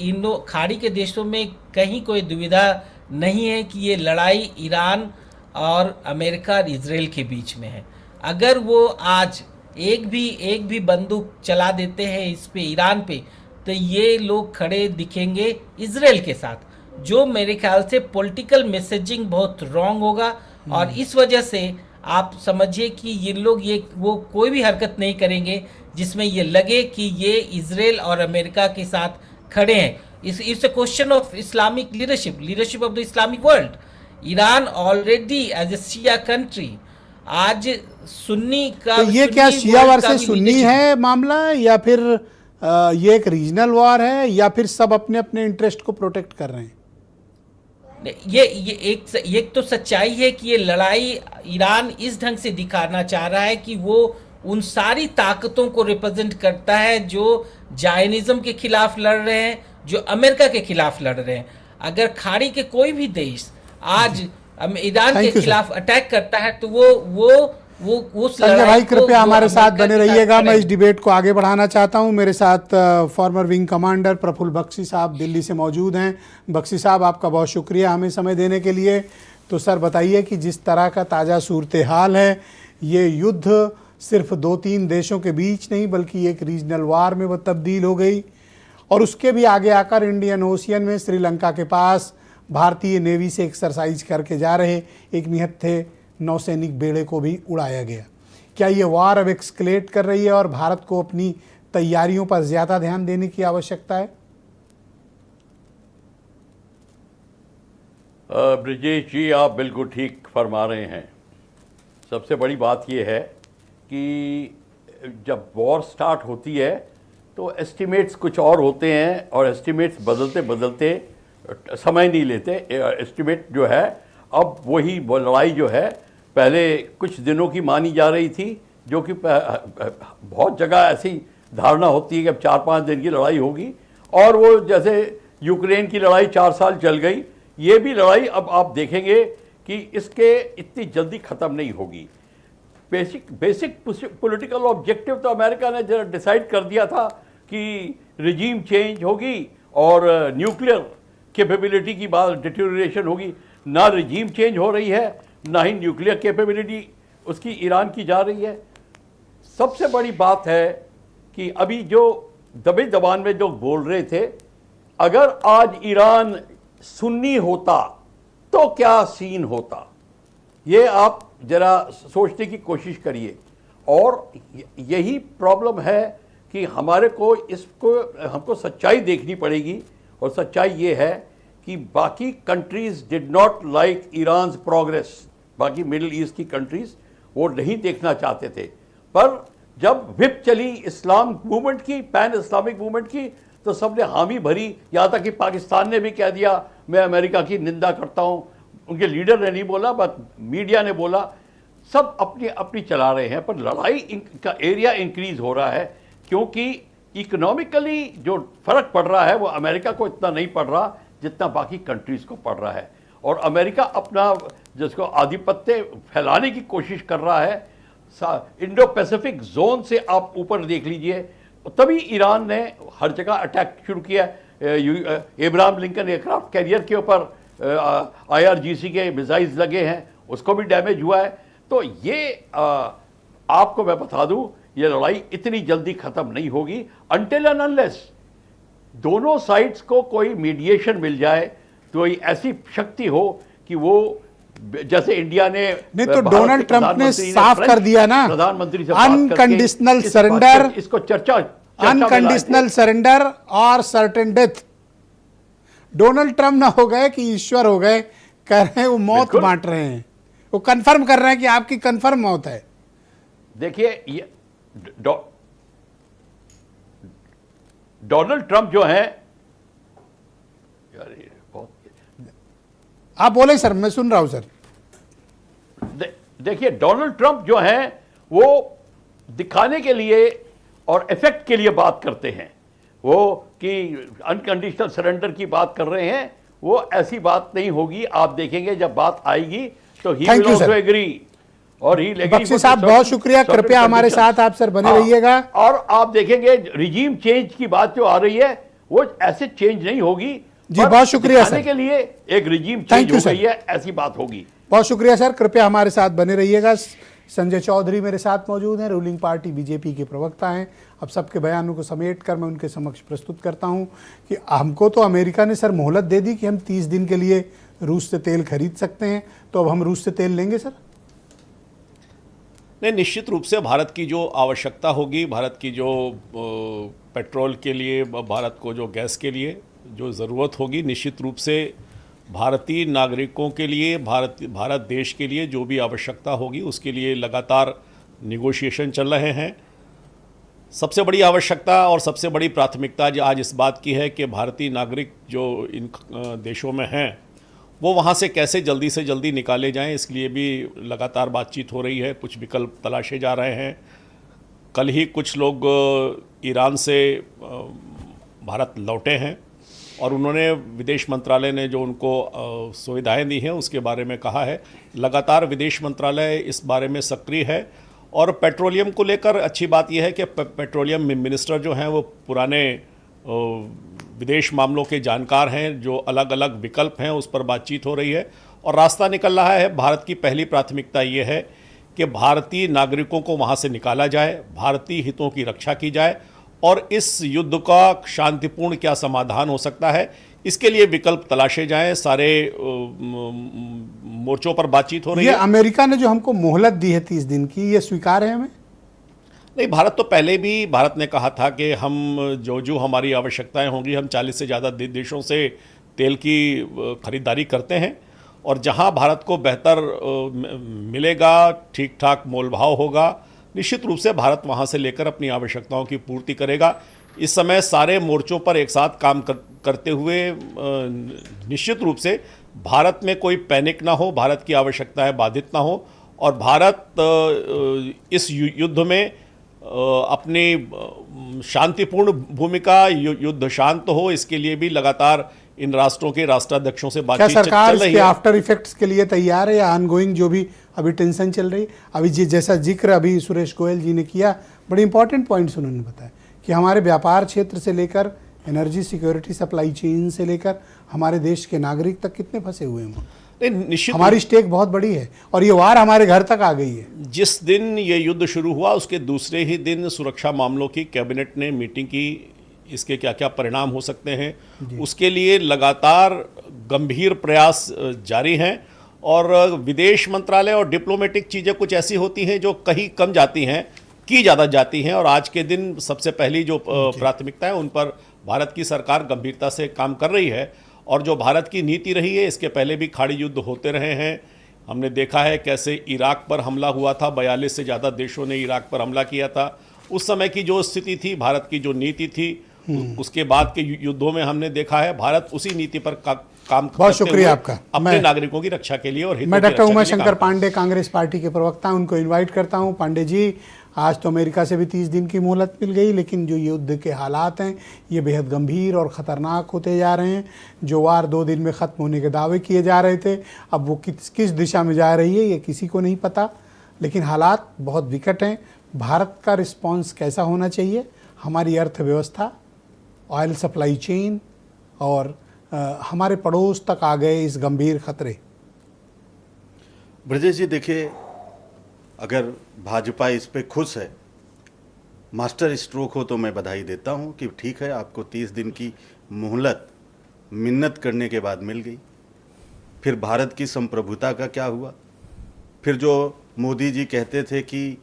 इन खाड़ी के देशों में कहीं कोई दुविधा नहीं है कि ये लड़ाई ईरान और अमेरिका और इजराइल के बीच में है। अगर वो आज एक भी बंदूक चला देते हैं इस पे, ईरान पे, तो ये लोग खड़े दिखेंगे इजराइल के साथ, जो मेरे ख्याल से पॉलिटिकल मैसेजिंग बहुत रॉन्ग होगा। और इस वजह से आप समझिए कि ये लोग वो कोई भी हरकत नहीं करेंगे जिसमें ये लगे कि ये इजराइल और अमेरिका के साथ खड़े हैं। It's a question of Islamic leadership of the Islamic world. Iran already as a Shia country आज सुन्नी का, तो ये क्या शिया वर्सेस सुन्नी है मामला, या फिर ये एक रीजनल वॉर है, या फिर सब अपने अपने इंटरेस्ट को प्रोटेक्ट कर रहे हैं? ये एक तो सच्चाई है कि ये लड़ाई ईरान इस ढंग से दिखाना चाह रहा है कि वो उन सारी ताकतों को रिप्रेजेंट करता है जो जायनिज्म के खिलाफ लड़ रहे हैं, जो अमेरिका के खिलाफ लड़ रहे हैं। अगर खाड़ी के कोई भी देश आज ईरान के खिलाफ अटैक करता है तो वो उस संजय भाई कृपया हमारे साथ बने रहिएगा। मैं इस डिबेट को आगे बढ़ाना चाहता हूं। मेरे साथ former wing commander Praful Bakshi साहब दिल्ली से मौजूद हैं। बख्शी साहब, आपका बहुत शुक्रिया हमें समय देने के लिए। तो सर बताइए कि जिस तरह का ताज़ा सूरत हाल है, ये युद्ध सिर्फ 2-3 देशों के बीच नहीं बल्कि एक रीजनल वार में वो तब्दील हो गई, और उसके भी आगे आकर इंडियन ओशियन में श्रीलंका के पास भारतीय नेवी से एक्सरसाइज करके जा रहे एक निहत्थे नौसैनिक बेड़े को भी उड़ाया गया। क्या ये वार अब एक्सकलेट कर रही है और भारत को अपनी तैयारियों पर ज़्यादा ध्यान देने की आवश्यकता है? ब्रिजेश जी, आप बिल्कुल ठीक फरमा रहे हैं। सबसे बड़ी बात यह है कि जब वॉर स्टार्ट होती है तो एस्टिमेट्स कुछ और होते हैं, और एस्टिमेट्स बदलते बदलते समय नहीं लेते। एस्टिमेट जो है, अब वही वो लड़ाई जो है पहले कुछ दिनों की मानी जा रही थी, जो कि बहुत जगह ऐसी धारणा होती है कि अब 4-5 दिन की लड़ाई होगी, और वो जैसे यूक्रेन की लड़ाई 4 साल चल गई, ये भी लड़ाई अब आप देखेंगे कि इसके इतनी जल्दी ख़त्म नहीं होगी। बेसिक पॉलिटिकल ऑब्जेक्टिव तो अमेरिका ने जरा डिसाइड कर दिया था कि रिजीम चेंज होगी और न्यूक्लियर कैपेबिलिटी की बात डिटेरियोरेशन होगी। ना रिजीम चेंज हो रही है, ना ही न्यूक्लियर कैपेबिलिटी उसकी ईरान की जा रही है। सबसे बड़ी बात है कि अभी जो दबे दबान में जो बोल रहे थे, अगर आज ईरान सुन्नी होता तो क्या सीन होता, ये आप ज़रा सोचने की कोशिश करिए। और यही प्रॉब्लम है कि हमारे को हमको सच्चाई देखनी पड़ेगी, और सच्चाई ये है कि बाकी countries did not like Iran's progress. बाकी मिडिल ईस्ट की कंट्रीज़ वो नहीं देखना चाहते थे, पर जब विप चली इस्लाम मूवमेंट की, पैन इस्लामिक मूवमेंट की, तो सबने हामी भरी। यहाँ तक कि पाकिस्तान ने भी कह दिया मैं अमेरिका की निंदा करता हूँ। उनके लीडर ने नहीं बोला, बस मीडिया ने बोला। सब अपनी अपनी चला रहे हैं, पर लड़ाई का एरिया इंक्रीज हो रहा है, क्योंकि इकोनॉमिकली जो फर्क पड़ रहा है वो अमेरिका को इतना नहीं पड़ रहा जितना बाकी कंट्रीज़ को पड़ रहा है। और अमेरिका अपना जिसको आधिपत्य फैलाने की कोशिश कर रहा है, इंडो पैसिफिक जोन से आप ऊपर देख लीजिए, तभी ईरान ने हर जगह अटैक शुरू किया। एब्राहम लिंकन एयरक्राफ्ट कैरियर के ऊपर IRGC के मिसाइल्स लगे हैं, उसको भी डैमेज हुआ है। तो ये आपको मैं बता दूं, ये लड़ाई इतनी जल्दी ख़त्म नहीं होगी अनटिल एंड अनलेस दोनों साइड्स को कोई मीडिएशन मिल जाए, तो कोई ऐसी शक्ति हो कि वो जैसे इंडिया ने नहीं, तो डोनाल्ड ट्रंप ने साफ कर दिया ना, प्रधानमंत्री से अनकंडीशनल सरेंडर, इसको चर्चा अनकंडीशनल सरेंडर और सर्टेन डेथ। डोनाल्ड ट्रंप ना हो गए कि ईश्वर हो गए, कह रहे हैं वो मौत बांट रहे हैं, वो कंफर्म कर रहे हैं कि आपकी कंफर्म मौत है। देखिए, ये डोनाल्ड ट्रंप जो है, आप बोले सर, मैं सुन रहा हूं सर। देखिए, डोनाल्ड ट्रंप जो है वो दिखाने के लिए और इफेक्ट के लिए बात करते हैं, वो कि अनकंडीशनल सरेंडर की बात कर रहे हैं। वो ऐसी बात नहीं होगी, आप देखेंगे जब बात आएगी तो ही विल आल्सो एग्री। और ही बख्शी साहब बहुत शुक्रिया, कृपया हमारे साथ आप सर बने रहिएगा। और आप देखेंगे रिजीम चेंज की बात जो आ रही है वो ऐसे चेंज नहीं होगी जी। बहुत शुक्रिया सर, के लिए एक रिजीम चेंज हो गई है, ऐसी बात होगी। बहुत शुक्रिया सर, कृपया हमारे साथ बने रहिएगा। संजय चौधरी मेरे साथ मौजूद हैं, रूलिंग पार्टी बीजेपी के प्रवक्ता हैं। अब सबके बयानों को समेट कर मैं उनके समक्ष प्रस्तुत करता हूं कि हमको तो अमेरिका ने सर मोहलत दे दी कि हम 30 दिन के लिए रूस से तेल खरीद सकते हैं, तो अब हम रूस से तेल लेंगे सर? नहीं, निश्चित रूप से भारत की जो आवश्यकता होगी, भारत की जो पेट्रोल के लिए, भारत को जो गैस के लिए जो ज़रूरत होगी, निश्चित रूप से भारतीय नागरिकों के लिए, भारत देश के लिए जो भी आवश्यकता होगी उसके लिए लगातार निगोशिएशन चल रहे हैं। सबसे बड़ी आवश्यकता और सबसे बड़ी प्राथमिकता आज इस बात की है कि भारतीय नागरिक जो इन देशों में हैं वो वहाँ से कैसे जल्दी से जल्दी निकाले जाएं, इसके लिए भी लगातार बातचीत हो रही है, कुछ विकल्प तलाशे जा रहे हैं। कल ही कुछ लोग ईरान से भारत लौटे हैं और उन्होंने, विदेश मंत्रालय ने जो उनको सुविधाएं दी हैं उसके बारे में कहा है। लगातार विदेश मंत्रालय इस बारे में सक्रिय है। और पेट्रोलियम को लेकर अच्छी बात यह है कि पेट्रोलियम मिनिस्टर जो हैं वो पुराने विदेश मामलों के जानकार हैं, जो अलग अलग विकल्प हैं उस पर बातचीत हो रही है। और रास्ता निकल रहा है। भारत की पहली प्राथमिकता ये है कि भारतीय नागरिकों को वहाँ से निकाला जाए, भारतीय हितों की रक्षा की जाए और इस युद्ध का शांतिपूर्ण क्या समाधान हो सकता है, इसके लिए विकल्प तलाशे जाएं। सारे मोर्चों पर बातचीत हो रही ये है। अमेरिका ने जो हमको मोहलत दी है 30 दिन की, ये स्वीकार है हमें? नहीं, भारत तो पहले भी भारत ने कहा था कि हम जो हमारी आवश्यकताएं होंगी, हम 40 से ज़्यादा देशों से तेल की खरीदारी करते हैं और जहां भारत को बेहतर मिलेगा, ठीक ठाक मोल भाव होगा, निश्चित रूप से भारत वहां से लेकर अपनी आवश्यकताओं की पूर्ति करेगा। इस समय सारे मोर्चों पर एक साथ काम करते हुए निश्चित रूप से भारत में कोई पैनिक ना हो, भारत की आवश्यकताएं बाधित ना हो और भारत इस युद्ध में अपनी शांतिपूर्ण भूमिका, युद्ध शांत हो, इसके लिए भी लगातार इन राष्ट्रों के राष्ट्राध्यक्षों से क्या बातचीत सरकार चल रही इसके है। आफ्टर इफेक्ट्स के लिए तैयार है या ऑनगोइंग जो भी अभी टेंशन चल रही है? अभी जैसा जिक्र अभी सुरेश गोयल जी ने किया, बड़े इंपॉर्टेंट पॉइंट्स उन्होंने बताया कि हमारे व्यापार क्षेत्र से लेकर एनर्जी सिक्योरिटी सप्लाई चेन से लेकर हमारे देश के नागरिक तक कितने फंसे हुए हैं। निश्चित हमारी स्टेक बहुत बड़ी है और ये वार हमारे घर तक आ गई है। जिस दिन ये युद्ध शुरू हुआ उसके दूसरे ही दिन सुरक्षा मामलों की कैबिनेट ने मीटिंग की, इसके क्या क्या परिणाम हो सकते हैं उसके लिए लगातार गंभीर प्रयास जारी हैं और विदेश मंत्रालय और डिप्लोमेटिक चीज़ें कुछ ऐसी होती हैं जो कहीं कम जाती हैं, की ज़्यादा जाती हैं और आज के दिन सबसे पहली जो प्राथमिकता है उन पर भारत की सरकार गंभीरता से काम कर रही है और जो भारत की नीति रही है, इसके पहले भी खाड़ी युद्ध होते रहे हैं। हमने देखा है कैसे इराक पर हमला हुआ था, 42 से ज़्यादा देशों ने इराक पर हमला किया था। उस समय की जो स्थिति थी, भारत की जो नीति थी, उसके बाद के युद्धों में हमने देखा है भारत उसी नीति पर काम बहुत शुक्रिया आपका। अपने नागरिकों की रक्षा के लिए और हितों मैं की डॉक्टर रक्षा के लिए उमाशंकर काम करता हूं। पांडे, कांग्रेस पार्टी के प्रवक्ता, उनको इनवाइट करता हूं। पांडे जी, आज तो अमेरिका से भी 30 दिन की मोहलत मिल गई, लेकिन जो युद्ध के हालात हैं ये बेहद गंभीर और ख़तरनाक होते जा रहे हैं। जो वार 2 दिन में ख़त्म होने के दावे किए जा रहे थे, अब वो किस दिशा में जा रही है ये किसी को नहीं पता, लेकिन हालात बहुत विकट हैं। भारत का रिस्पॉन्स कैसा होना चाहिए? हमारी अर्थव्यवस्था, ऑयल सप्लाई चेन और हमारे पड़ोस तक आ गए इस गंभीर खतरे। ब्रजेश जी, देखिए, अगर भाजपा इस पे खुश है, मास्टर स्ट्रोक हो, तो मैं बधाई देता हूं कि ठीक है, आपको 30 दिन की मोहलत मिन्नत करने के बाद मिल गई। फिर भारत की संप्रभुता का क्या हुआ? फिर जो मोदी जी कहते थे कि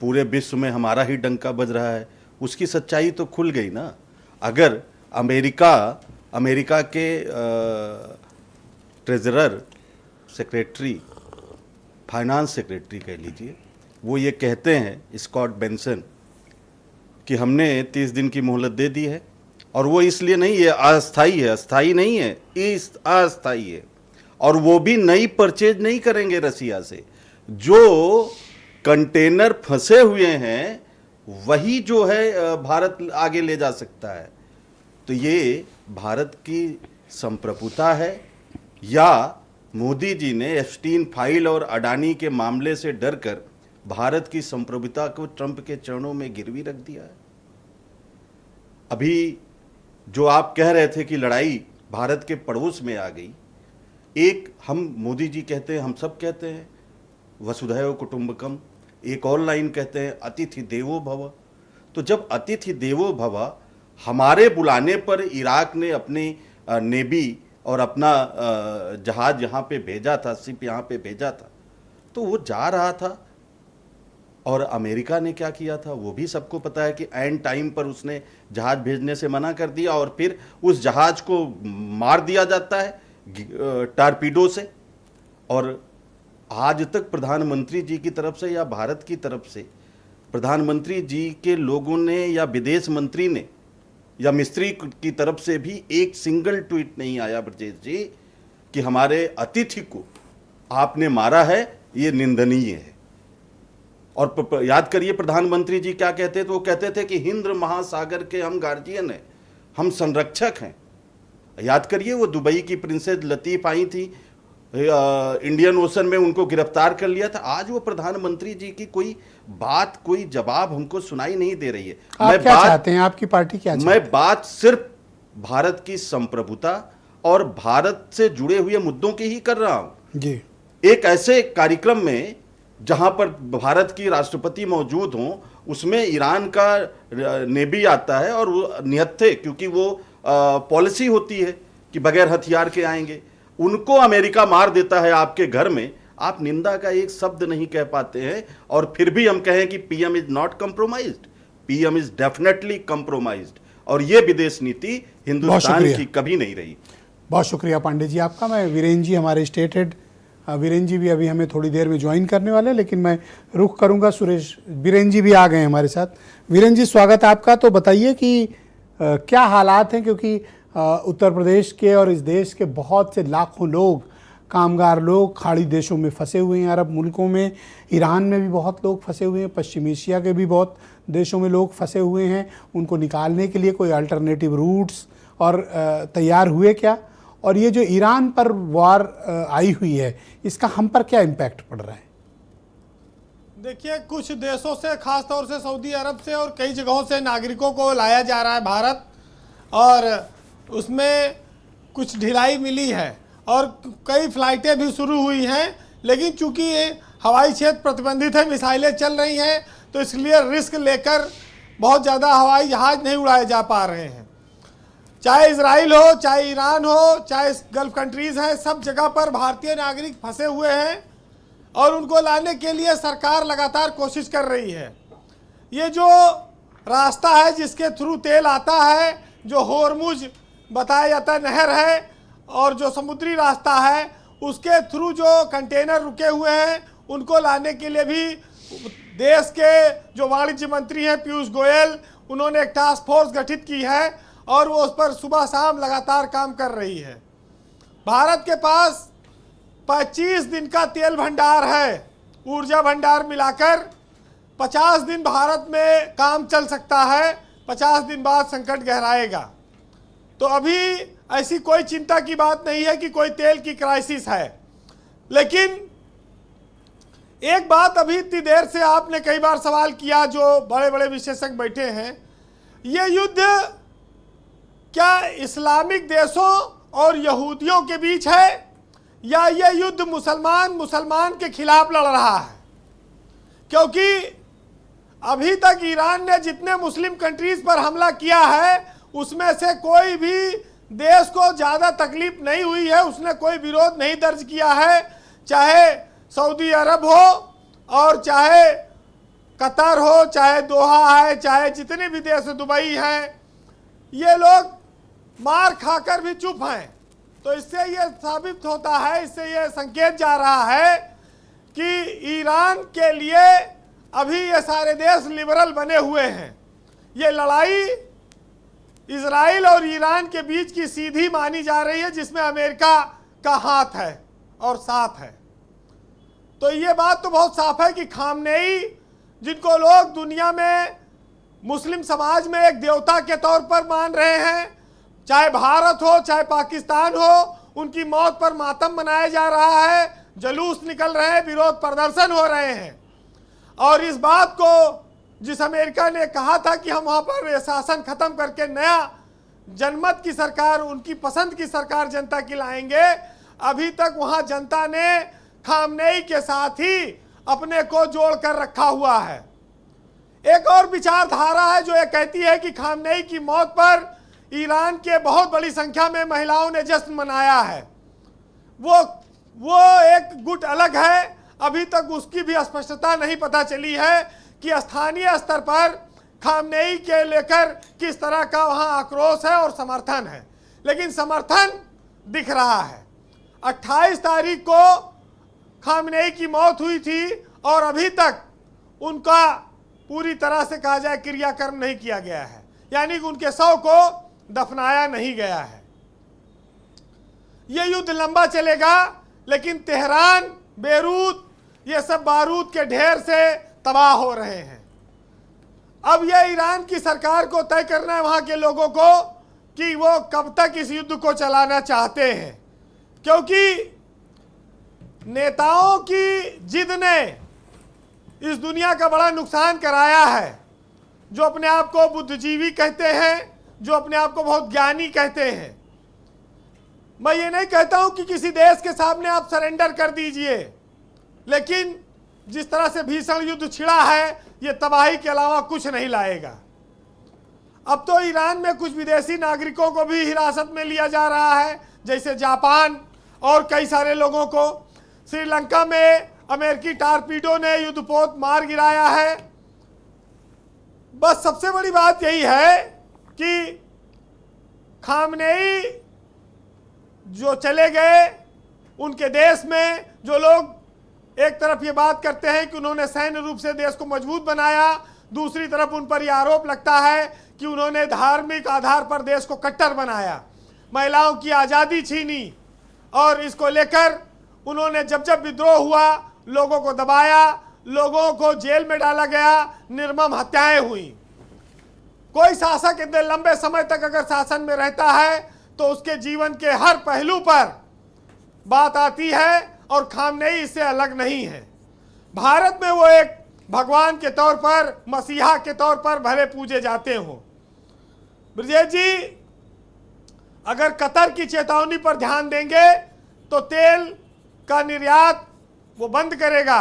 पूरे विश्व में हमारा ही डंका बज रहा है, उसकी सच्चाई तो खुल गई ना। अगर अमेरिका के ट्रेजरर सेक्रेटरी, फाइनेंस सेक्रेटरी कह लीजिए, वो ये कहते हैं, स्कॉट बेंसन, कि हमने 30 दिन की मोहलत दे दी है और वो इसलिए नहीं, ये अस्थाई है, अस्थाई नहीं है, अस्थाई है। और वो भी नई परचेज नहीं करेंगे रसिया से। जो कंटेनर फंसे हुए हैं वही जो है भारत आगे ले जा सकता है। तो ये भारत की संप्रभुता है या मोदी जी ने एप्स्टीन फाइल और अडानी के मामले से डरकर भारत की संप्रभुता को ट्रंप के चरणों में गिरवी रख दिया है? अभी जो आप कह रहे थे कि लड़ाई भारत के पड़ोस में आ गई, एक हम मोदी जी कहते हैं, हम सब कहते हैं वसुधैव कुटुंबकम, एक और लाइन कहते हैं अतिथि देवो भव। तो जब अतिथि देवो भव हमारे बुलाने पर इराक ने अपनी नेवी और अपना जहाज यहाँ पे भेजा था, शिप यहाँ पे भेजा था, तो वो जा रहा था। और अमेरिका ने क्या किया था वो भी सबको पता है कि एंड टाइम पर उसने जहाज भेजने से मना कर दिया और फिर उस जहाज को मार दिया जाता है टारपीडो से। और आज तक प्रधानमंत्री जी की तरफ से या भारत की तरफ से प्रधानमंत्री जी के लोगों ने या विदेश मंत्री ने या मिस्त्री की तरफ से भी एक सिंगल ट्वीट नहीं आया ब्रजेश जी कि हमारे अतिथि को आपने मारा है, ये निंदनीय है। और याद करिए प्रधानमंत्री जी क्या कहते थे, वो कहते थे कि हिंद महासागर के हम गार्जियन हैं, हम संरक्षक हैं। याद करिए वो दुबई की प्रिंसेस लतीफ आई थी, इंडियन ओशन में उनको गिरफ्तार कर लिया था। आज वो प्रधानमंत्री जी की कोई बात, कोई जवाब हमको सुनाई नहीं दे रही है। आप क्या चाहते हैं, आपकी पार्टी क्या चाहती है? मैं बात सिर्फ भारत की संप्रभुता और भारत से जुड़े हुए मुद्दों की ही कर रहा हूं। जी। एक ऐसे कार्यक्रम में जहां पर भारत की राष्ट्रपति मौजूद हों, उसमें ईरान का नेवी आता है और वो निहत्थे, क्योंकि वो पॉलिसी होती है कि बगैर हथियार के आएंगे, उनको अमेरिका मार देता है आपके घर में। आप निंदा का एक शब्द नहीं कह पाते हैं और फिर भी हम कहें कि PM is not compromised. PM is definitely compromised और ये विदेश नीति हिंदुस्तान की कभी नहीं रही। बहुत शुक्रिया पांडे जी आपका। मैं वीरेन जी, हमारे स्टेट हेड वीरेन जी भी अभी हमें थोड़ी देर में ज्वाइन करने वाले हैं, लेकिन मैं रुख करूंगा सुरेश। वीरेन जी भी आ गए हमारे साथ। वीरेन जी स्वागत है आपका। तो बताइए कि क्या हालात हैं, क्योंकि उत्तर प्रदेश के और इस देश के बहुत से लाखों लोग, कामगार लोग खाड़ी देशों में फंसे हुए हैं, अरब मुल्कों में, ईरान में भी बहुत लोग फंसे हुए हैं, पश्चिम एशिया के भी बहुत देशों में लोग फंसे हुए हैं। उनको निकालने के लिए कोई अल्टरनेटिव रूट्स और तैयार हुए क्या? और ये जो ईरान पर वार आई हुई है, इसका हम पर क्या इम्पैक्ट पड़ रहा है? देखिए, कुछ देशों से, खास तौर से सऊदी अरब से और कई जगहों से नागरिकों को लाया जा रहा है भारत, और उसमें कुछ ढिलाई मिली है और कई फ्लाइटें भी शुरू हुई हैं। लेकिन चूंकि हवाई क्षेत्र प्रतिबंधित है, मिसाइलें चल रही हैं, तो इसलिए रिस्क लेकर बहुत ज़्यादा हवाई जहाज़ नहीं उड़ाए जा पा रहे हैं। चाहे इजराइल हो, चाहे ईरान हो, चाहे गल्फ कंट्रीज़ हैं, सब जगह पर भारतीय नागरिक फंसे हुए हैं और उनको लाने के लिए सरकार लगातार कोशिश कर रही है। ये जो रास्ता है जिसके थ्रू तेल आता है, जो होर्मुज बताया जाता है नहर है, और जो समुद्री रास्ता है उसके थ्रू जो कंटेनर रुके हुए हैं, उनको लाने के लिए भी देश के जो वाणिज्य मंत्री हैं पीयूष गोयल, उन्होंने एक टास्क फोर्स गठित की है और वो उस पर सुबह शाम लगातार काम कर रही है। भारत के पास 25 दिन का तेल भंडार है, ऊर्जा भंडार मिलाकर 50 दिन भारत में काम चल सकता है। 50 दिन बाद संकट गहराएगा। तो अभी ऐसी कोई चिंता की बात नहीं है कि कोई तेल की क्राइसिस है। लेकिन एक बात अभी इतनी देर से आपने कई बार सवाल किया, जो बड़े बड़े विशेषज्ञ बैठे हैं, ये युद्ध क्या इस्लामिक देशों और यहूदियों के बीच है या ये युद्ध मुसलमान के खिलाफ लड़ रहा है? क्योंकि अभी तक ईरान ने जितने मुस्लिम कंट्रीज पर हमला किया है, उसमें से कोई भी देश को ज़्यादा तकलीफ नहीं हुई है, उसने कोई विरोध नहीं दर्ज किया है। चाहे सऊदी अरब हो और चाहे कतर हो, चाहे दोहा है, चाहे जितने भी देश, दुबई हैं, ये लोग मार खाकर भी चुप हैं। तो इससे ये साबित होता है, इससे ये संकेत जा रहा है कि ईरान के लिए अभी ये सारे देश लिबरल बने हुए हैं। ये लड़ाई इजराइल और ईरान के बीच की सीधी मानी जा रही है, जिसमें अमेरिका का हाथ है और साथ है। तो ये बात तो बहुत साफ है कि खामनेई, जिनको लोग दुनिया में मुस्लिम समाज में एक देवता के तौर पर मान रहे हैं, चाहे भारत हो चाहे पाकिस्तान हो, उनकी मौत पर मातम मनाया जा रहा है, जुलूस निकल रहे हैं, विरोध प्रदर्शन हो रहे हैं। और इस बात को जिस अमेरिका ने कहा था कि हम वहाँ पर शासन खत्म करके नया जनमत की सरकार, उनकी पसंद की सरकार जनता की लाएंगे, अभी तक वहाँ जनता ने खामनेई के साथ ही अपने को जोड़ कर रखा हुआ है। एक और विचारधारा है जो ये कहती है कि खामनेई की मौत पर ईरान के बहुत बड़ी संख्या में महिलाओं ने जश्न मनाया है। वो एक गुट अलग है। अभी तक उसकी भी स्पष्टता नहीं पता चली है कि स्थानीय स्तर पर खामनेई के लेकर किस तरह का वहाँ आक्रोश है और समर्थन है। लेकिन समर्थन दिख रहा है। 28 तारीख को खामनेई की मौत हुई थी और अभी तक उनका पूरी तरह से कहा जाए क्रियाकर्म नहीं किया गया है, यानी कि उनके शव को दफनाया नहीं गया है। ये युद्ध लंबा चलेगा, लेकिन तेहरान, बेरूत, ये सब बारूद के ढेर से तबाह हो रहे हैं। अब ये ईरान की सरकार को तय करना है, वहाँ के लोगों को, कि वो कब तक इस युद्ध को चलाना चाहते हैं। क्योंकि नेताओं की जिद ने इस दुनिया का बड़ा नुकसान कराया है। जो अपने आप को बुद्धिजीवी कहते हैं, जो अपने आप को बहुत ज्ञानी कहते हैं, मैं ये नहीं कहता हूं कि किसी देश के सामने आप सरेंडर कर दीजिए, लेकिन जिस तरह से भीषण युद्ध छिड़ा है ये तबाही के अलावा कुछ नहीं लाएगा। अब तो ईरान में कुछ विदेशी नागरिकों को भी हिरासत में लिया जा रहा है, जैसे जापान और कई सारे लोगों को। श्रीलंका में अमेरिकी टारपीडो ने युद्धपोत मार गिराया है। बस सबसे बड़ी बात यही है कि खामनेई जो चले गए, उनके देश में जो लोग एक तरफ ये बात करते हैं कि उन्होंने सैन्य रूप से देश को मजबूत बनाया, दूसरी तरफ उन पर यह आरोप लगता है कि उन्होंने धार्मिक आधार पर देश को कट्टर बनाया, महिलाओं की आज़ादी छीनी, और इसको लेकर उन्होंने जब जब विद्रोह हुआ लोगों को दबाया, लोगों को जेल में डाला गया, निर्मम हत्याएं हुई। कोई शासक इतने लंबे समय तक अगर शासन में रहता है तो उसके जीवन के हर पहलू पर बात आती है, और खामनेई इससे अलग नहीं है। भारत में वो एक भगवान के तौर पर, मसीहा के तौर पर भले पूजे जाते हों। ब्रजेश जी, अगर कतर की चेतावनी पर ध्यान देंगे तो तेल का निर्यात वो बंद करेगा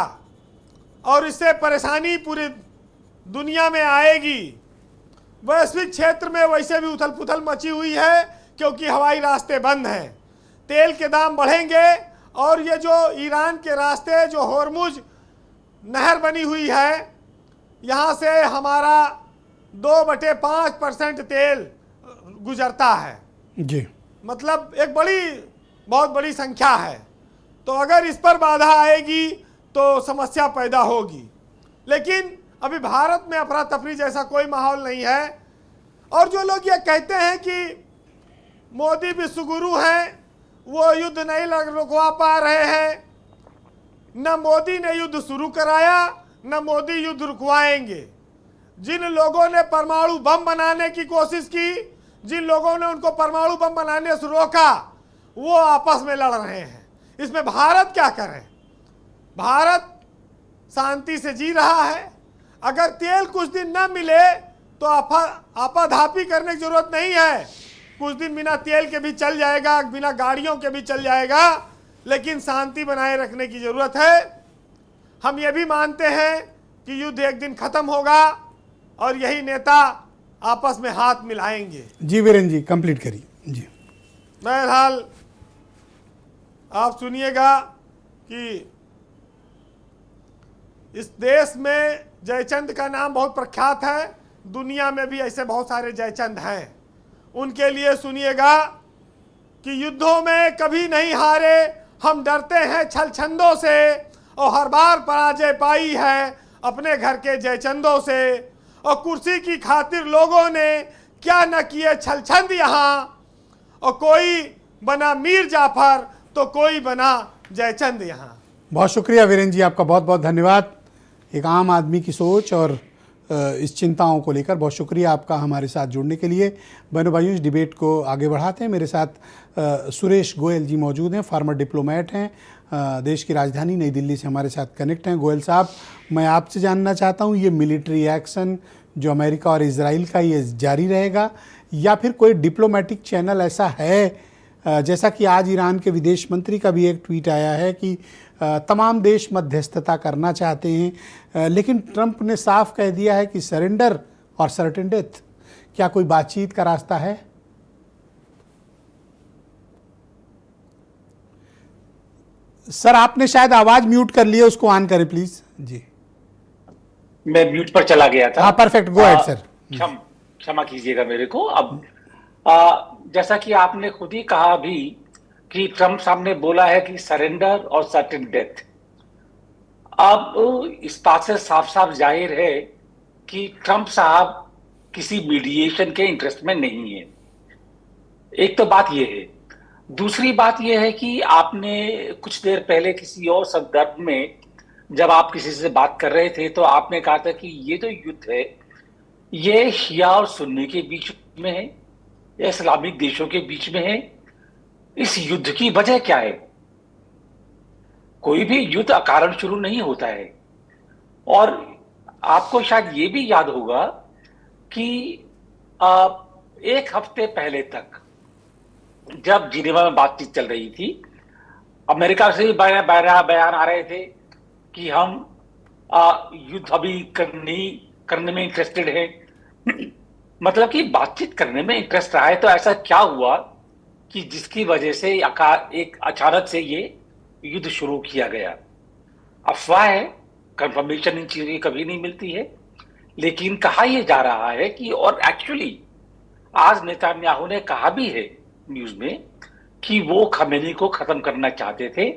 और इससे परेशानी पूरी दुनिया में आएगी। वैश्विक क्षेत्र में वैसे भी उथल पुथल मची हुई है क्योंकि हवाई रास्ते बंद हैं। तेल के दाम बढ़ेंगे और ये जो ईरान के रास्ते, जो होर्मुज नहर बनी हुई है, यहाँ से हमारा 2/5% तेल गुजरता है जी, मतलब एक बहुत बड़ी संख्या है। तो अगर इस पर बाधा आएगी तो समस्या पैदा होगी। लेकिन अभी भारत में अफरा तफरी जैसा कोई माहौल नहीं है। और जो लोग ये कहते हैं कि मोदी विश्वगुरु हैं, वो युद्ध नहीं रुकवा पा रहे हैं, न मोदी ने युद्ध शुरू कराया न मोदी युद्ध रुकवाएंगे। जिन लोगों ने परमाणु बम बनाने की कोशिश की, जिन लोगों ने उनको परमाणु बम बनाने से रोका, वो आपस में लड़ रहे हैं। इसमें भारत क्या करे? भारत शांति से जी रहा है। अगर तेल कुछ दिन न मिले तो आपाधापी करने की जरूरत नहीं है। कुछ दिन बिना तेल के भी चल जाएगा, बिना गाड़ियों के भी चल जाएगा, लेकिन शांति बनाए रखने की जरूरत है। हम ये भी मानते हैं कि युद्ध एक दिन खत्म होगा और यही नेता आपस में हाथ मिलाएंगे। जी वीरेंद्र जी, कंप्लीट करिए जी। बहरहाल आप सुनिएगा कि इस देश में जयचंद का नाम बहुत प्रख्यात है, दुनिया में भी ऐसे बहुत सारे जयचंद हैं। उनके लिए सुनिएगा कि युद्धों में कभी नहीं हारे, हम डरते हैं छलछंदों से, और हर बार पराजय पाई है अपने घर के जयचंदों से। और कुर्सी की खातिर लोगों ने क्या न किए छलछंद यहाँ, और कोई बना मीर जाफर तो कोई बना जयचंद यहाँ। बहुत शुक्रिया वीरेंद्र जी, आपका बहुत बहुत धन्यवाद। एक आम आदमी की सोच और इस चिंताओं को लेकर बहुत शुक्रिया आपका हमारे साथ जुड़ने के लिए। बहनों भाइयों, इस डिबेट को आगे बढ़ाते हैं। मेरे साथ सुरेश गोयल जी मौजूद हैं, फार्मर डिप्लोमेट हैं, देश की राजधानी नई दिल्ली से हमारे साथ कनेक्ट हैं। गोयल साहब, मैं आपसे जानना चाहता हूं, ये मिलिट्री एक्शन जो अमेरिका और इजराइल का, ये जारी रहेगा या फिर कोई डिप्लोमेटिक चैनल ऐसा है, जैसा कि आज ईरान के विदेश मंत्री का भी एक ट्वीट आया है कि तमाम देश मध्यस्थता करना चाहते हैं, लेकिन ट्रंप ने साफ कह दिया है कि सरेंडर और सर्टेन डेथ। क्या कोई बातचीत का रास्ता है? सर, आपने शायद आवाज म्यूट कर ली है, उसको ऑन करें प्लीज। जी, मैं म्यूट पर चला गया था। हाँ, परफेक्ट, गो अहेड सर। क्षमा कीजिएगा मेरे को। अब जैसा कि आपने खुद ही कहा भी कि ट्रंप साहब ने बोला है कि सरेंडर और सर्टेन डेथ। अब इस बात से साफ साफ जाहिर है कि ट्रंप साहब किसी मीडिएशन के इंटरेस्ट में नहीं है। एक तो बात यह है। दूसरी बात यह है कि आपने कुछ देर पहले किसी और संदर्भ में जब आप किसी से बात कर रहे थे तो आपने कहा था कि ये जो युद्ध है ये शिया और सुन्नी के बीच में है या इस्लामिक देशों के बीच में है। इस युद्ध की वजह क्या है? कोई भी युद्ध अकारण शुरू नहीं होता है। और आपको शायद ये भी याद होगा कि एक हफ्ते पहले तक जब जिनेवा में बातचीत चल रही थी, अमेरिका से भी बयान आ रहे थे कि हम युद्ध अभी करने में इंटरेस्टेड है। मतलब कि बातचीत करने में इंटरेस्ट रहा है, तो ऐसा क्या हुआ कि जिसकी वजह से एक अचानक से ये युद्ध शुरू किया गया? अफवाह है, कंफर्मेशन इन चीजों की कभी नहीं मिलती है, लेकिन कहा यह जा रहा है कि, और एक्चुअली आज नेतन्याहू ने कहा भी है न्यूज में कि वो खमेनी को खत्म करना चाहते थे,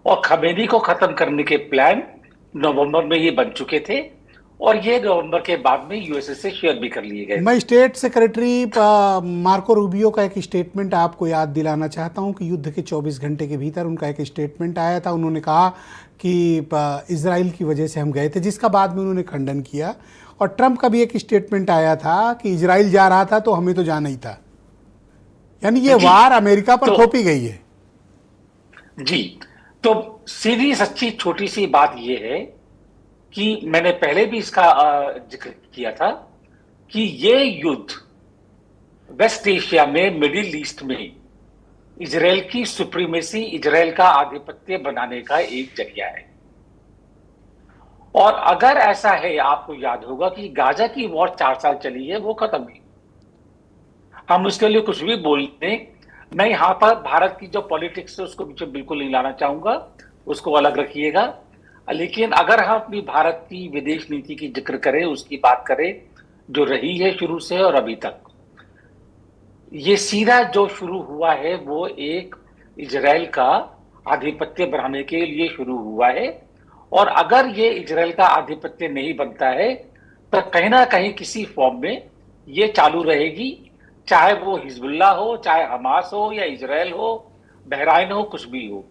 और खमेनी को खत्म करने के प्लान नवंबर में ये बन चुके थे, और ये नवंबर के बाद में यूएसए से शेयर भी कर लिए गए। मैं स्टेट सेक्रेटरी मार्को रूबियो का एक स्टेटमेंट आपको याद दिलाना चाहता हूं कि युद्ध के 24 घंटे के भीतर उनका एक स्टेटमेंट आया था। उन्होंने कहा कि इजराइल की वजह से हम गए थे, जिसका बाद में उन्होंने खंडन किया। और ट्रंप का भी एक स्टेटमेंट आया था कि इजराइल जा रहा था तो हमें तो जाना ही था। यानी ये वार अमेरिका पर थोपी गई है। जी, तो सीधी सच्ची छोटी सी बात यह है कि मैंने पहले भी इसका जिक्र किया था कि ये युद्ध वेस्ट एशिया में, मिडिल ईस्ट में इजराइल की सुप्रीमेसी, इजराइल का आधिपत्य बनाने का एक जरिया है। और अगर ऐसा है, आपको याद होगा कि गाजा की वॉर 4 साल चली है, वो खत्म हुई। हम उसके लिए कुछ भी बोलते हैं, मैं यहां पर भारत की जो पॉलिटिक्स है उसको पीछे बिल्कुल नहीं लाना चाहूंगा, उसको अलग रखिएगा। लेकिन अगर हम अपनी भारत की विदेश नीति की जिक्र करें, उसकी बात करें जो रही है शुरू से और अभी तक, ये सीधा जो शुरू हुआ है वो एक इजराइल का आधिपत्य बनाने के लिए शुरू हुआ है। और अगर ये इजराइल का आधिपत्य नहीं बनता है तो कहीं ना कहीं किसी फॉर्म में ये चालू रहेगी, चाहे वो हिजबुल्लाह हो, चाहे हमास हो, या इजराइल हो, बहराइन हो, कुछ भी हो।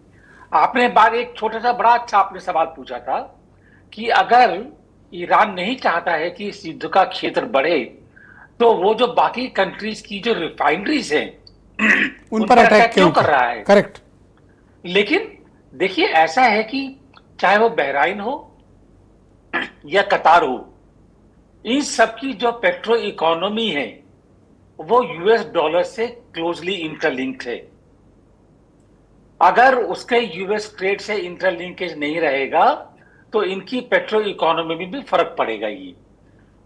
आपने बार एक छोटा सा बड़ा अच्छा आपने सवाल पूछा था कि अगर ईरान नहीं चाहता है कि इस युद्ध का क्षेत्र बढ़े, तो वो जो बाकी कंट्रीज की जो रिफाइनरीज हैं उन पर अटैक क्यों कर रहा है? करेक्ट। लेकिन देखिए, ऐसा है कि चाहे वो बहराइन हो या कतार हो, इन सबकी जो पेट्रो इकोनॉमी है वो यूएस डॉलर से क्लोजली इंटरलिंक्ड है। अगर उसके यूएस ट्रेड से इंटरलिंकेज नहीं रहेगा तो इनकी पेट्रो इकोनॉमी में भी फर्क पड़ेगा। ये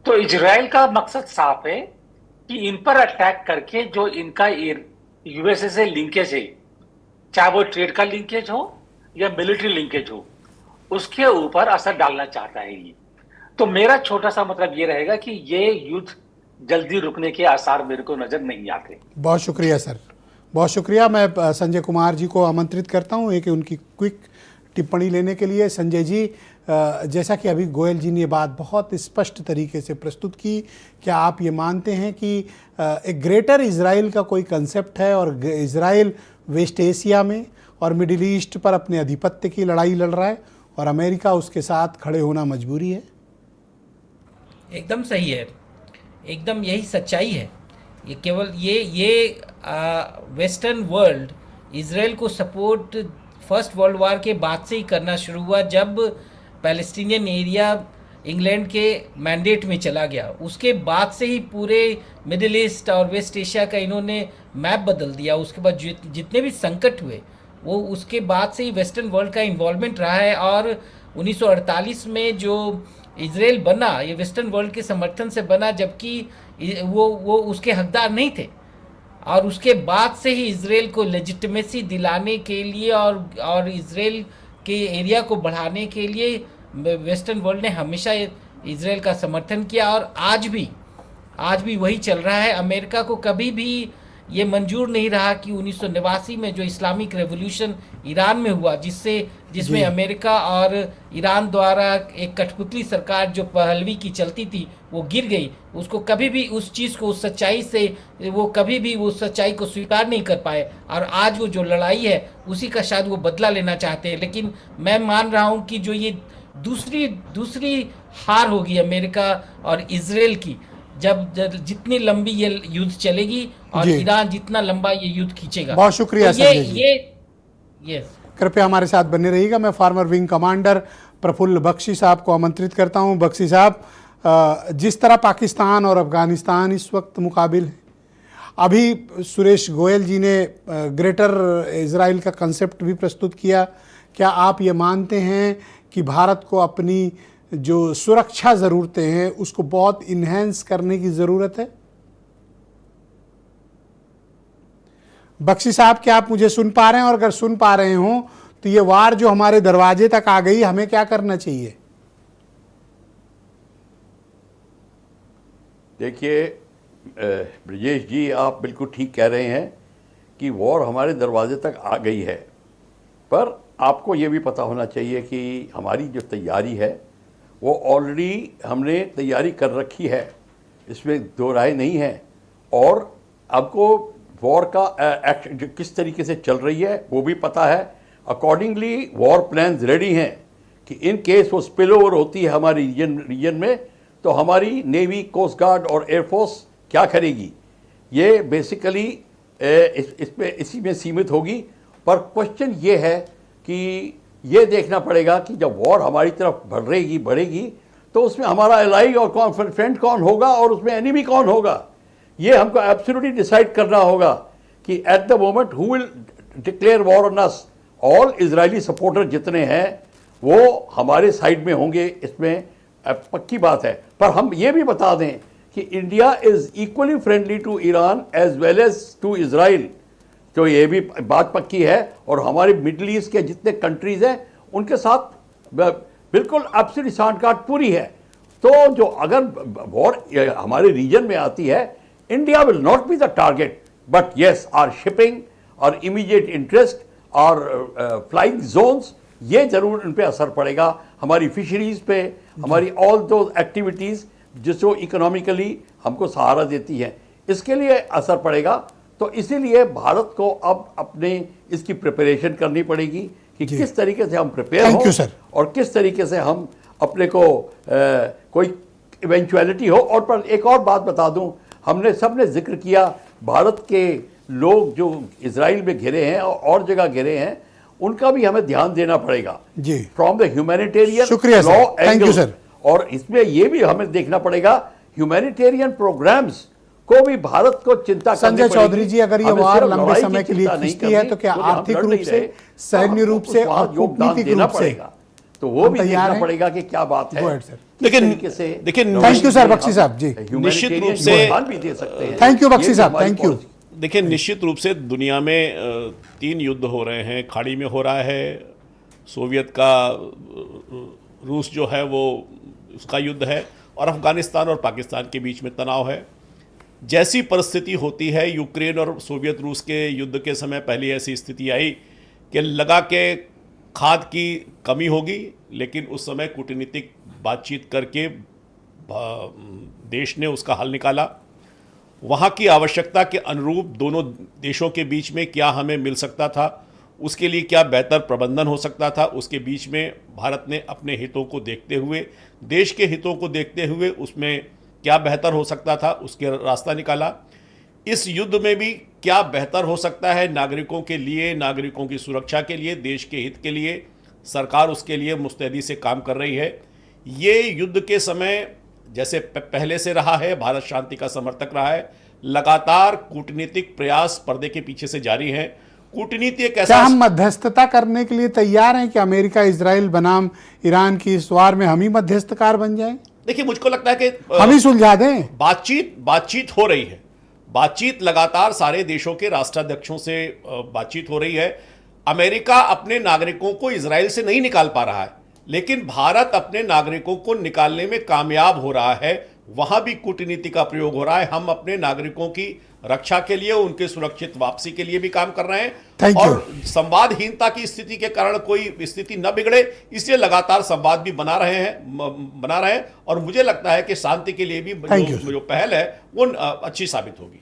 तो इजराइल का मकसद साफ है कि इन पर अटैक करके जो इनका यूएसए से लिंकेज है, चाहे वो ट्रेड का लिंकेज हो या मिलिट्री लिंकेज हो, उसके ऊपर असर डालना चाहता है ये। तो मेरा छोटा सा मतलब ये रहेगा कि ये युद्ध जल्दी रुकने के आसार मेरे को नजर नहीं आते। बहुत शुक्रिया सर, बहुत शुक्रिया। मैं संजय कुमार जी को आमंत्रित करता हूं एक उनकी क्विक टिप्पणी लेने के लिए। संजय जी, जैसा कि अभी गोयल जी ने बात बहुत स्पष्ट तरीके से प्रस्तुत की, क्या आप ये मानते हैं कि एक ग्रेटर इजराइल का कोई कंसेप्ट है और इजराइल वेस्ट एशिया में और मिडिल ईस्ट पर अपने आधिपत्य की लड़ाई लड़ रहा है और अमेरिका उसके साथ खड़े होना मजबूरी है? एकदम सही है, एकदम यही सच्चाई है। ये केवल ये वेस्टर्न वर्ल्ड इजराइल को सपोर्ट फर्स्ट वर्ल्ड वार के बाद से ही करना शुरू हुआ, जब पैलेस्टीनियन एरिया इंग्लैंड के मैंडेट में चला गया। उसके बाद से ही पूरे मिडिल ईस्ट और वेस्ट एशिया का इन्होंने मैप बदल दिया। उसके बाद जितने भी संकट हुए वो उसके बाद से ही वेस्टर्न वर्ल्ड का इन्वॉल्वमेंट रहा है। और 1948 में जो इजराइल बना, ये वेस्टर्न वर्ल्ड के समर्थन से बना, जबकि वो उसके हकदार नहीं थे। और उसके बाद से ही इजराइल को लेजिटिमेसी दिलाने के लिए और इजराइल के एरिया को बढ़ाने के लिए वेस्टर्न वर्ल्ड ने हमेशा इजराइल का समर्थन किया। और आज भी वही चल रहा है। अमेरिका को कभी भी ये मंजूर नहीं रहा कि 1989 में जो इस्लामिक रेवोल्यूशन ईरान में हुआ, जिसमें अमेरिका और ईरान द्वारा एक कठपुतली सरकार जो पहलवी की चलती थी वो गिर गई। उसको कभी भी उस चीज़ को, उस सच्चाई से वो कभी भी उस सच्चाई को स्वीकार नहीं कर पाए। और आज वो जो लड़ाई है उसी का शायद वो बदला लेना चाहते हैं। लेकिन मैं मान रहा हूँ कि जो ये दूसरी हार होगी अमेरिका और इजराइल की, जब जितनी लंबी ये युद्ध चलेगी और ईरान जितना लंबा ये युद्ध खींचेगा। बहुत शुक्रिया तो संजय जी। यस, कृपया हमारे साथ बने रहिएगा। मैं former wing commander Praful Bakshi साहब को आमंत्रित करता हूं। बख्शी साहब, जिस तरह पाकिस्तान और अफगानिस्तान इस वक्त मुकाबिल है, अभी सुरेश गोयल जी ने ग्रेटर इजराइल का कंसेप्ट भी प्रस्तुत किया। क्या आप ये मानते हैं कि भारत को अपनी जो सुरक्षा ज़रूरतें हैं उसको बहुत इन्हेंस करने की ज़रूरत है? बख्शी साहब, क्या आप मुझे सुन पा रहे हैं? और अगर सुन पा रहे हों तो ये वार जो हमारे दरवाजे तक आ गई, हमें क्या करना चाहिए? देखिए ब्रजेश जी, आप बिल्कुल ठीक कह रहे हैं कि वॉर हमारे दरवाजे तक आ गई है, पर आपको ये भी पता होना चाहिए कि हमारी जो तैयारी है वो ऑलरेडी हमने तैयारी कर रखी है, इसमें दो राय नहीं है। और आपको वॉर का एक्शन किस तरीके से चल रही है वो भी पता है। अकॉर्डिंगली वॉर प्लान्स रेडी हैं कि इन केस वो स्पिल ओवर होती है हमारे रीजन में, तो हमारी नेवी, कोस्ट गार्ड और एयरफोर्स क्या करेगी, ये बेसिकली इसी में सीमित होगी। पर क्वेश्चन ये है कि ये देखना पड़ेगा कि जब वॉर हमारी तरफ बढ़ेगी तो उसमें हमारा एलाई और फ्रेंड कौन होगा और उसमें एनिमी कौन होगा, ये हमको एब्सोल्युटली डिसाइड करना होगा कि at the moment who will declare war on us. All Israeli supporter जितने हैं वो हमारे साइड में होंगे, इसमें पक्की बात है। पर हम ये भी बता दें कि India is equally friendly to Iran as well as to Israel, तो ये भी बात पक्की है। और हमारे मिडल ईस्ट के जितने कंट्रीज हैं उनके साथ बिल्कुल एब्सोल्यूट सांठगांठ पूरी है। तो जो अगर वॉर हमारे रीजन में आती है, India will not be the target, but yes our shipping और इमीडिएट इंटरेस्ट और फ्लाइंग जोन्स, ये जरूर उन पे असर पड़ेगा, हमारी फिशरीज पे, हमारी ऑल दो एक्टिविटीज़ जिसको इकोनॉमिकली हमको सहारा देती हैं, इसके लिए असर पड़ेगा। तो इसीलिए भारत को अब अपने इसकी प्रिपरेशन करनी पड़ेगी कि किस तरीके से हम प्रिपेयर हों और किस तरीके से हम अपने को कोई इवेंचुअलिटी हो। और पर एक और बात बता दूं, हमने सबने जिक्र किया भारत के लोग जो इजराइल में घिरे हैं और जगह घिरे हैं, उनका भी हमें ध्यान देना पड़ेगा जी, from the humanitarian law angle. और इसमें यह भी हमें देखना पड़ेगा ह्यूमैनिटेरियन प्रोग्राम्स को भी भारत को चिंता करनी पड़ेगी। संजय चौधरी जी, अगर ये वार लंबे समय के लिए खिंचती है तो क्या आर्थिक रूप से, सैन्य रूप से और कूटनीतिक रूप से तो वो भी देखना पड़ेगा कि क्या बात है। लेकिन थैंक यू सर बख्शी साहब जी, निश्चित रूप से भी दे सकते हैं। थैंक यू बख्शी साहब, थैंक यू। देखिए, निश्चित रूप से दुनिया में 3 युद्ध हो रहे हैं। खाड़ी में हो रहा है, सोवियत का रूस जो है वो उसका युद्ध है, और अफगानिस्तान और पाकिस्तान के बीच में तनाव है। जैसी परिस्थिति होती है, यूक्रेन और सोवियत रूस के युद्ध के समय पहले ऐसी स्थिति आई कि लगा के खाद की कमी होगी, लेकिन उस समय कूटनीतिक बातचीत करके देश ने उसका हल निकाला। वहाँ की आवश्यकता के अनुरूप दोनों देशों के बीच में क्या हमें मिल सकता था, उसके लिए क्या बेहतर प्रबंधन हो सकता था, उसके बीच में भारत ने अपने हितों को देखते हुए, देश के हितों को देखते हुए उसमें क्या बेहतर हो सकता था उसके रास्ता निकाला। इस युद्ध में भी क्या बेहतर हो सकता है नागरिकों के लिए, नागरिकों की सुरक्षा के लिए, देश के हित के लिए, सरकार उसके लिए मुस्तैदी से काम कर रही है। ये युद्ध के समय जैसे पहले से रहा है, भारत शांति का समर्थक रहा है। लगातार कूटनीतिक प्रयास पर्दे के पीछे से जारी हैं। कूटनीति एक ऐसा, क्या हम मध्यस्थता करने के लिए तैयार हैं कि अमेरिका, इजराइल बनाम ईरान की इस वार में हम ही मध्यस्थकार बन जाएं? देखिए, मुझको लगता है कि हम ही सुलझा दें। बातचीत हो रही है, बातचीत लगातार सारे देशों के राष्ट्राध्यक्षों से बातचीत हो रही है। अमेरिका अपने नागरिकों को इजराइल से नहीं निकाल पा रहा है, लेकिन भारत अपने नागरिकों को निकालने में कामयाब हो रहा है। वहां भी कूटनीति का प्रयोग हो रहा है। हम अपने नागरिकों की रक्षा के लिए, उनके सुरक्षित वापसी के लिए भी काम कर रहे हैं। और संवादहीनता की स्थिति के कारण कोई स्थिति न बिगड़े, इसलिए लगातार संवाद भी बना रहे हैं। और मुझे लगता है कि शांति के लिए भी जो पहल है वो अच्छी साबित होगी।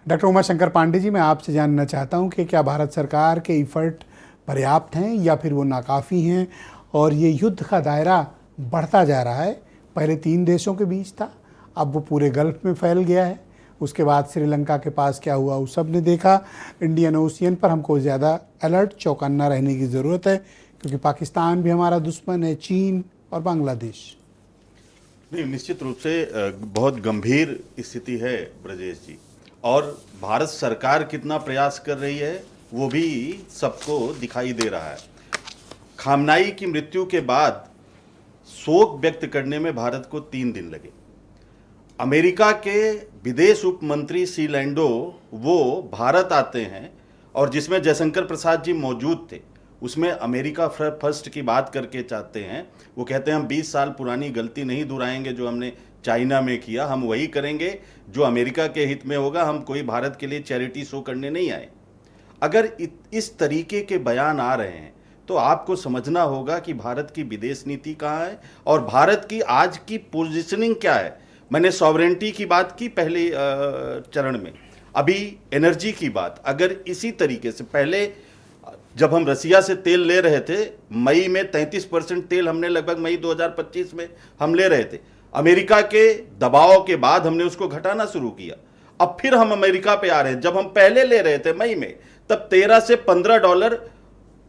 डॉक्टर उमा शंकर पांडे जी, मैं आपसे जानना चाहता हूं कि क्या भारत सरकार के एफर्ट पर्याप्त हैं या फिर वो नाकाफ़ी हैं, और ये युद्ध का दायरा बढ़ता जा रहा है। पहले 3 देशों के बीच था, अब वो पूरे गल्फ में फैल गया है। उसके बाद श्रीलंका के पास क्या हुआ वो सब ने देखा। इंडियन ओशियन पर हमको ज़्यादा अलर्ट, चौकन्ना रहने की ज़रूरत है, क्योंकि पाकिस्तान भी हमारा दुश्मन है, चीन और बांग्लादेश। नहीं, निश्चित रूप से बहुत गंभीर स्थिति है ब्रजेश जी। और भारत सरकार कितना प्रयास कर रही है वो भी सबको दिखाई दे रहा है। खामनाई की मृत्यु के बाद शोक व्यक्त करने में भारत को 3 दिन लगे। अमेरिका के विदेश उप मंत्री सी लैंडो वो भारत आते हैं और जिसमें जयशंकर प्रसाद जी मौजूद थे, उसमें अमेरिका फर्स्ट की बात करके चाहते हैं। वो कहते हैं हम 20 साल पुरानी गलती नहीं दोहराएंगे जो हमने चाइना में किया, हम वही करेंगे जो अमेरिका के हित में होगा, हम कोई भारत के लिए चैरिटी शो करने नहीं आए। अगर इस तरीके के बयान आ रहे हैं तो आपको समझना होगा कि भारत की विदेश नीति कहाँ है और भारत की आज की पोजीशनिंग क्या है। मैंने सॉवरेंटी की बात की पहले चरण में, अभी एनर्जी की बात। अगर इसी तरीके से पहले जब हम रसिया से तेल ले रहे थे, मई में 33% तेल हमने लगभग मई 2025 में हम ले रहे थे। अमेरिका के दबाव के बाद हमने उसको घटाना शुरू किया। अब फिर हम अमेरिका पे आ रहे हैं। जब हम पहले ले रहे थे मई में, तब 13 से $15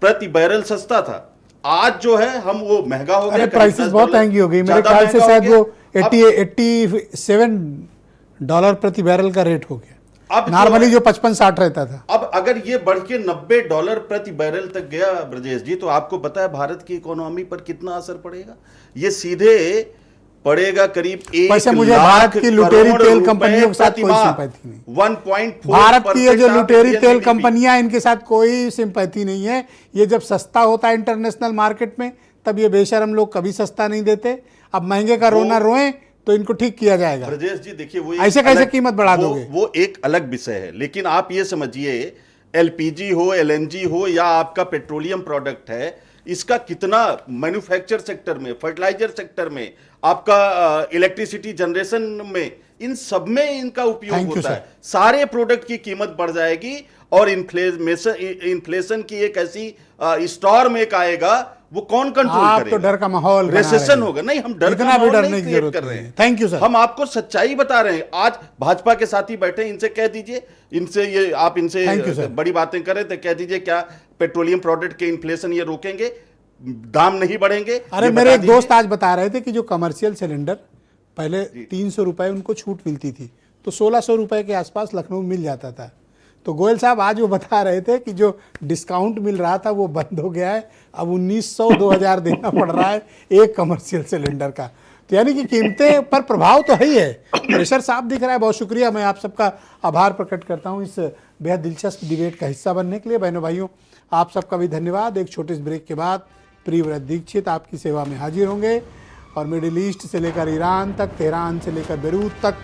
प्रति बैरल सस्ता था। आज जो है हम वो महंगा हो गया, प्राइसेस बहुत महंगी हो गई। मेरे ख्याल से शायद वो $87 प्रति बैरल का रेट हो गया। अब नॉर्मली जो 55-60 रहता था, अब अगर ये बढ़ के $90 प्रति बैरल तक गया ब्रजेश जी, तो आपको पता है भारत की इकोनॉमी पर कितना असर पड़ेगा। ये सीधे पड़ेगा करीब 1 मुझे भारत की लुटेरी तेल कंपनियों के साथ कोई सिंपैथी नहीं। 1.4 भारत की ये जो लुटेरी तेल कंपनियां, इनके साथ कोई सिंपैथी नहीं है। ये जब सस्ता होता है इंटरनेशनल मार्केट में, तब ये बेशरम लोग कभी सस्ता नहीं देते। अब महंगे का रोना रोएं तो इनको ठीक किया जाएगा। ब्रजेश जी देखिए, वो ऐसे कैसे कीमत बढ़ा दोगे? वो एक अलग विषय है। लेकिन आप ये समझिए, एलपीजी हो, एलएनजी हो या आपका पेट्रोलियम प्रोडक्ट है, इसका कितना मैन्युफैक्चर सेक्टर में, फर्टिलाइजर सेक्टर में, आपका इलेक्ट्रिसिटी जनरेशन में, इन सब में इनका उपयोग होता है। सारे प्रोडक्ट की कीमत बढ़ जाएगी और इन्फ्लेशन की एक ऐसी स्टॉर्म एक आएगा, वो कौन कंट्रोल करेगा? तो डर का माहौल, रेसेशन होगा। नहीं, हम डर का माहौल नहीं क्रिएट कर रहे हैं। Thank you sir. हम आपको सच्चाई बता रहे हैं। आज भाजपा के साथी बैठे, इनसे कह दीजिए, इनसे ये आप इनसे बड़ी बातें करें तो कह दीजिए क्या पेट्रोलियम प्रोडक्ट के इन्फ्लेशन ये रोकेंगे, दाम नहीं बढ़ेंगे? अरे मेरे एक दोस्त आज बता रहे थे कि जो कमर्शियल सिलेंडर पहले 300 रुपए उनको छूट मिलती थी, तो 1600 रुपए के आसपास लखनऊ मिल जाता था। तो गोयल साहब आज वो बता रहे थे कि जो डिस्काउंट मिल रहा था वो बंद हो गया है। अब 1900-2000 देना पड़ रहा है एक कमर्शियल सिलेंडर का। तो यानी कि कीमतें पर प्रभाव तो है ही है, प्रेशर साफ दिख रहा है। बहुत शुक्रिया, मैं आप सबका आभार प्रकट करता हूँ इस बेहद दिलचस्प डिबेट का हिस्सा बनने के लिए। बहनों भाइयों, आप सबका भी धन्यवाद। एक छोटे से ब्रेक के बाद प्रियव्रत दीक्षित आपकी सेवा में हाजिर होंगे और मिडिल ईस्ट से लेकर ईरान तक, तेहरान से लेकर बेरूत तक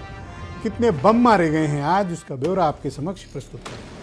कितने बम मारे गए हैं आज, उसका ब्यौरा आपके समक्ष प्रस्तुत करें।